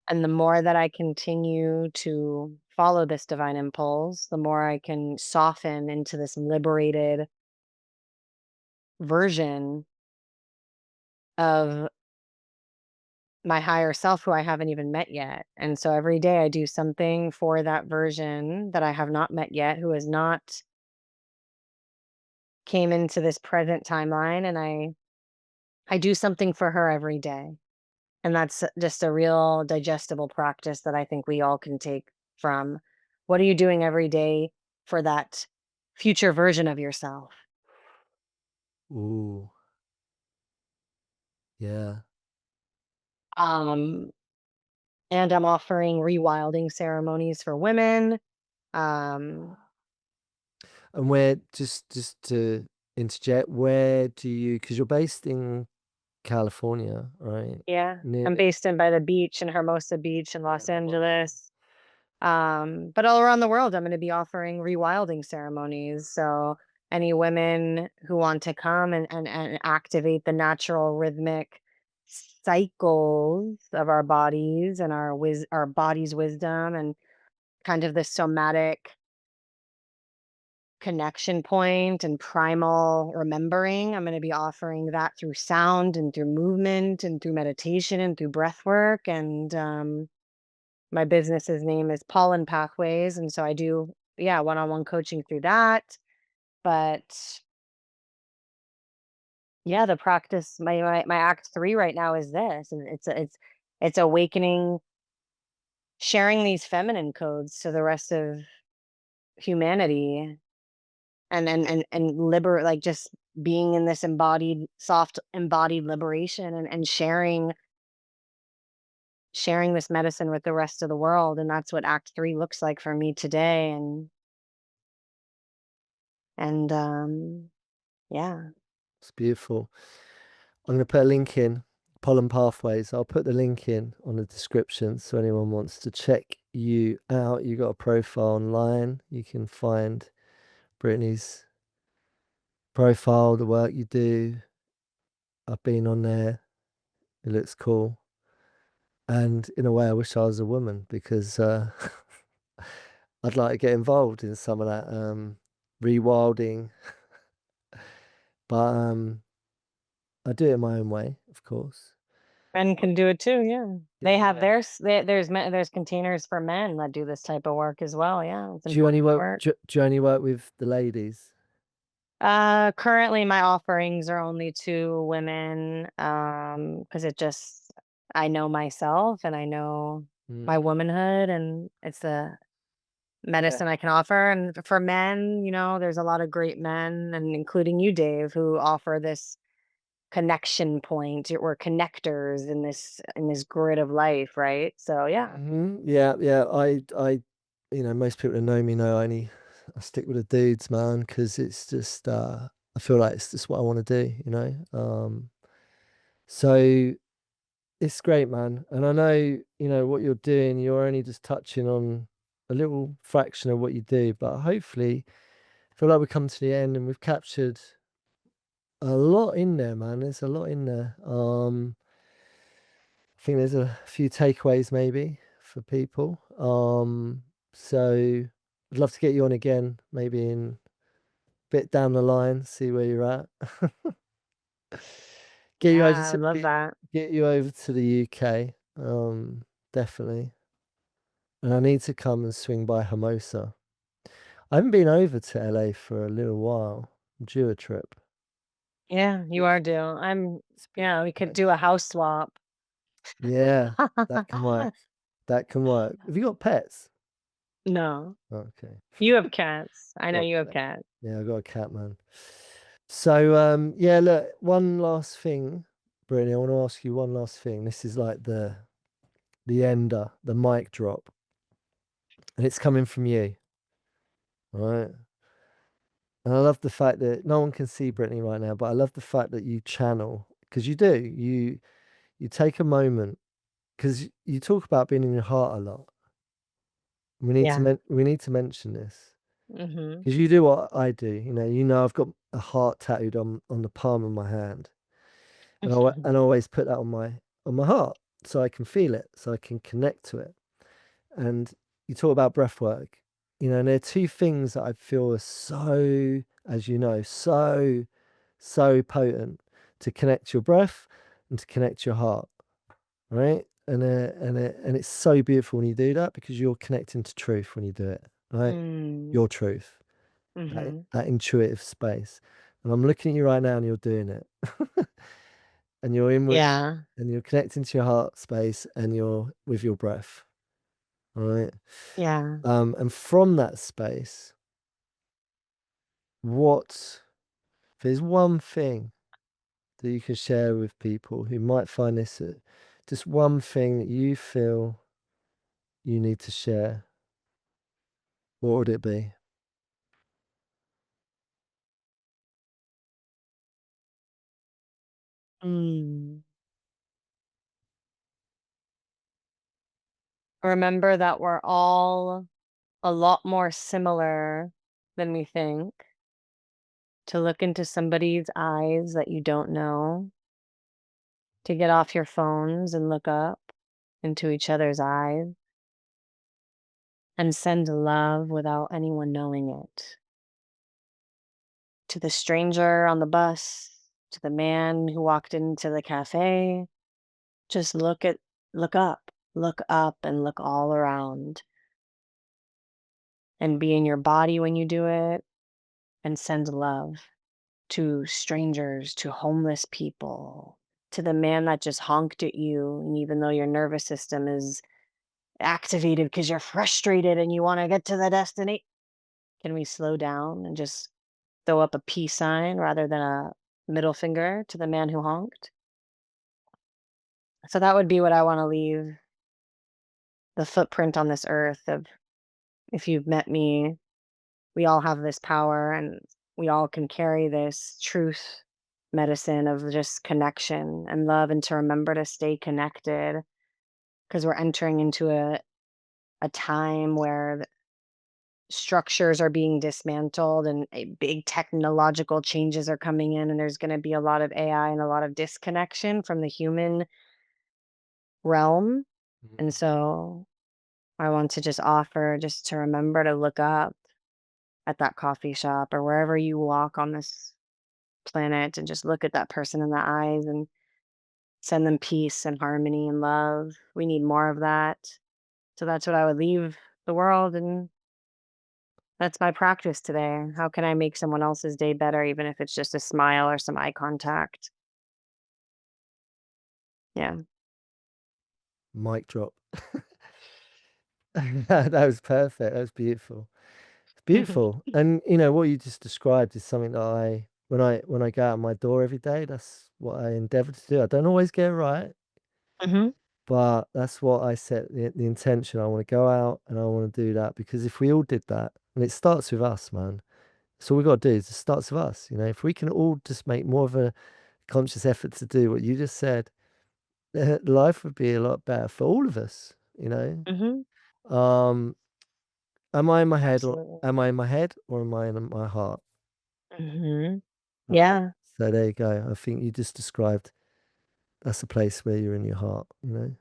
And the more that I continue to follow this divine impulse, the more I can soften into this liberated version of my higher self who I haven't even met yet. And so every day I do something for that version that I have not met yet, who has not came into this present timeline, and I do something for her every day. And that's just a real digestible practice that I think we all can take from, what are you doing every day for that future version of yourself? Ooh, yeah. Um, and I'm offering rewilding ceremonies for women. Um, And where, just to interject, where do you, because you're based in California, right? yeah, Near I'm the, based in by the beach in Hermosa Beach in yeah, Los the watch. Angeles. But all around the world, I'm going to be offering rewilding ceremonies. So any women who want to come and activate the natural rhythmic cycles of our bodies and our body's wisdom, and kind of the somatic connection point and primal remembering. I'm going to be offering that through sound and through movement and through meditation and through breath work. And my business's name is Pollen Pathways, and so I do, yeah, one-on-one coaching through that. But yeah, the practice, my act 3 right now is this, and it's awakening, sharing these feminine codes to the rest of humanity, and liberate, like, just being in this embodied, soft embodied liberation, and sharing sharing this medicine with the rest of the world, and that's what Act 3 looks like for me today, and yeah. It's beautiful. I'm gonna put a link in, Pollen Pathways. I'll put the link in on the description so anyone wants to check you out. You got a profile online. You can find Brittany's profile, the work you do. I've been on there. It looks cool. And in a way, I wish I was a woman because I'd like to get involved in some of that rewilding, but I do it my own way, of course. Men can do it too, yeah. They have Yeah. there's containers for men that do this type of work as well, yeah, it's Do you only important work? work. Do you only work with the ladies? Currently my offerings are only to women, because it just I know myself and I know Mm. my womanhood, and it's the Yeah. medicine I can offer, and for men, there's a lot of great men, and including you, Dave, who offer this connection point or connectors in this grid of life, right? So yeah. Yeah, yeah. Most people that know me know I stick with the dudes, man, because it's just I feel like it's just what I want to do, you know. So it's great, man. And I know, what you're doing, you're only just touching on a little fraction of what you do, but hopefully, I feel like we've come to the end and we've captured a lot in there, man. There's a lot in there. I think there's a few takeaways maybe for people. So I'd love to get you on again, maybe in a bit down the line, see where you're at. Get you over Yeah, I to love that. get you over to the UK. Definitely. And I need to come and swing by Hermosa. I haven't been over to LA for a little while. I'm due a trip. Yeah, you It's are due. I'm it's been Yeah, we could quite. do a house swap. Yeah, that can work. That can work. Have you got pets? No, Okay. you have cats. I know Got you have pets. cats. Yeah, I got a cat, man. So yeah, look, one last thing, Brittany, I want to ask you one last thing. This is like the ender, the mic drop. And it's coming from you, right? And I love the fact that no one can see Brittany right now, but I love the fact that you channel because you do. You take a moment because you talk about being in your heart a lot. Yeah. We need to mention this Mhm. because you do what I do. I've got a heart tattooed on the palm of my hand, and I always put that on my heart so I can feel it, so I can connect to it. And you talk about breath work, and there are two things that I feel are so, as you know, so potent to connect your breath and to connect your heart, right? And it's so beautiful when you do that because you're connecting to truth when you do it, right? Mm. Your truth, Mhm. that intuitive space. And I'm looking at you right now and you're doing it. And you're in with, Yeah. and you're connecting to your heart space and you're with your breath, all right? Yeah. And from that space, what if there's one thing that you can share with people who might find this just one thing that you feel you need to share, what would it be? Mm. Remember that we're all a lot more similar than we think. To look into somebody's eyes that you don't know, to get off your phones and look up into each other's eyes and send love without anyone knowing it. To the stranger on the bus, to the man who walked into the cafe, just look up and look all around and be in your body when you do it and send love to strangers, to homeless people, to the man that just honked at you. And even though your nervous system is activated because you're frustrated and you want to get to the destination, can we slow down and just throw up a peace sign rather than a middle finger to the man who honked? So that would be what I want to leave. the footprint on this earth of, if you've met me, we all have this power and we all can carry this truth medicine of just connection and love, and to remember to stay connected, because we're entering into a time where structures are being dismantled and big technological changes are coming in, and there's going to be a lot of AI and a lot of disconnection from the human realm. And Mhm. so I want to just offer just to remember to look up at that coffee shop or wherever you walk on this planet, and just look at that person in the eyes and send them peace and harmony and love. We need more of that. So that's what I would leave the world, and that's my practice today. How can I make someone else's day better, even if it's just a smile or some eye contact? Yeah. Mic drop. That was perfect. That was beautiful. It's beautiful. And you know what you just described is something that when I go out my door every day, that's what I endeavor to do. I don't always get it right, Hmm. but that's what I set the intention. I want to go out and I want to do that because if we all did that, and it starts with us, man. So all we got to do is it starts with us. You know, if we can all just make more of a conscious effort to do what you just said, life would be a lot better for all of us. You Hmm. know, am I in my head or Absolutely. am I in my head or am I in my heart? Hmm. Right. Yeah. So there you go. I think you just described that's a place where you're in your heart. You know,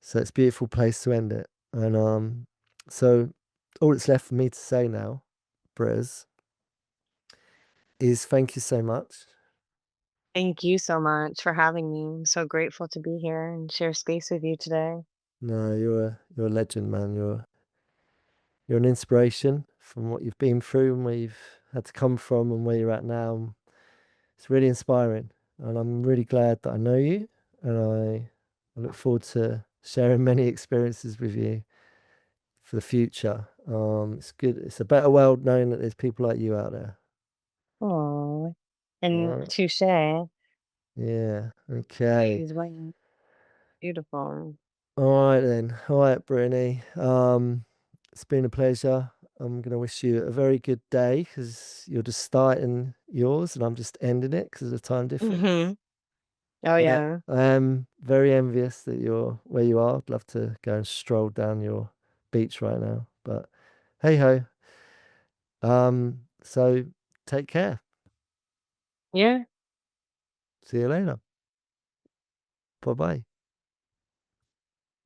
so it's a beautiful place to end it. And so all that's left for me to say now, Briz, is thank you so much. Thank you so much for having me. I'm so grateful to be here and share space with you today. No, you're a legend, man. You're an inspiration from what you've been through and where you've had to come from and where you're at now. It's really inspiring, and I'm really glad that I know you, and I look forward to sharing many experiences with you for the future. It's good. It's a better world knowing that there's people like you out there. Oh, All and right. touche. Yeah. Okay. She's white. Beautiful. All right then. All right, Brittany. It's been a pleasure. I'm gonna wish you a very good day because you're just starting yours, and I'm just ending it because of the time difference. Hmm. Oh, yeah. I am very envious that you're where you are. I'd love to go and stroll down your beach right now, but hey ho. So take care. Yeah. See you later. Bye bye.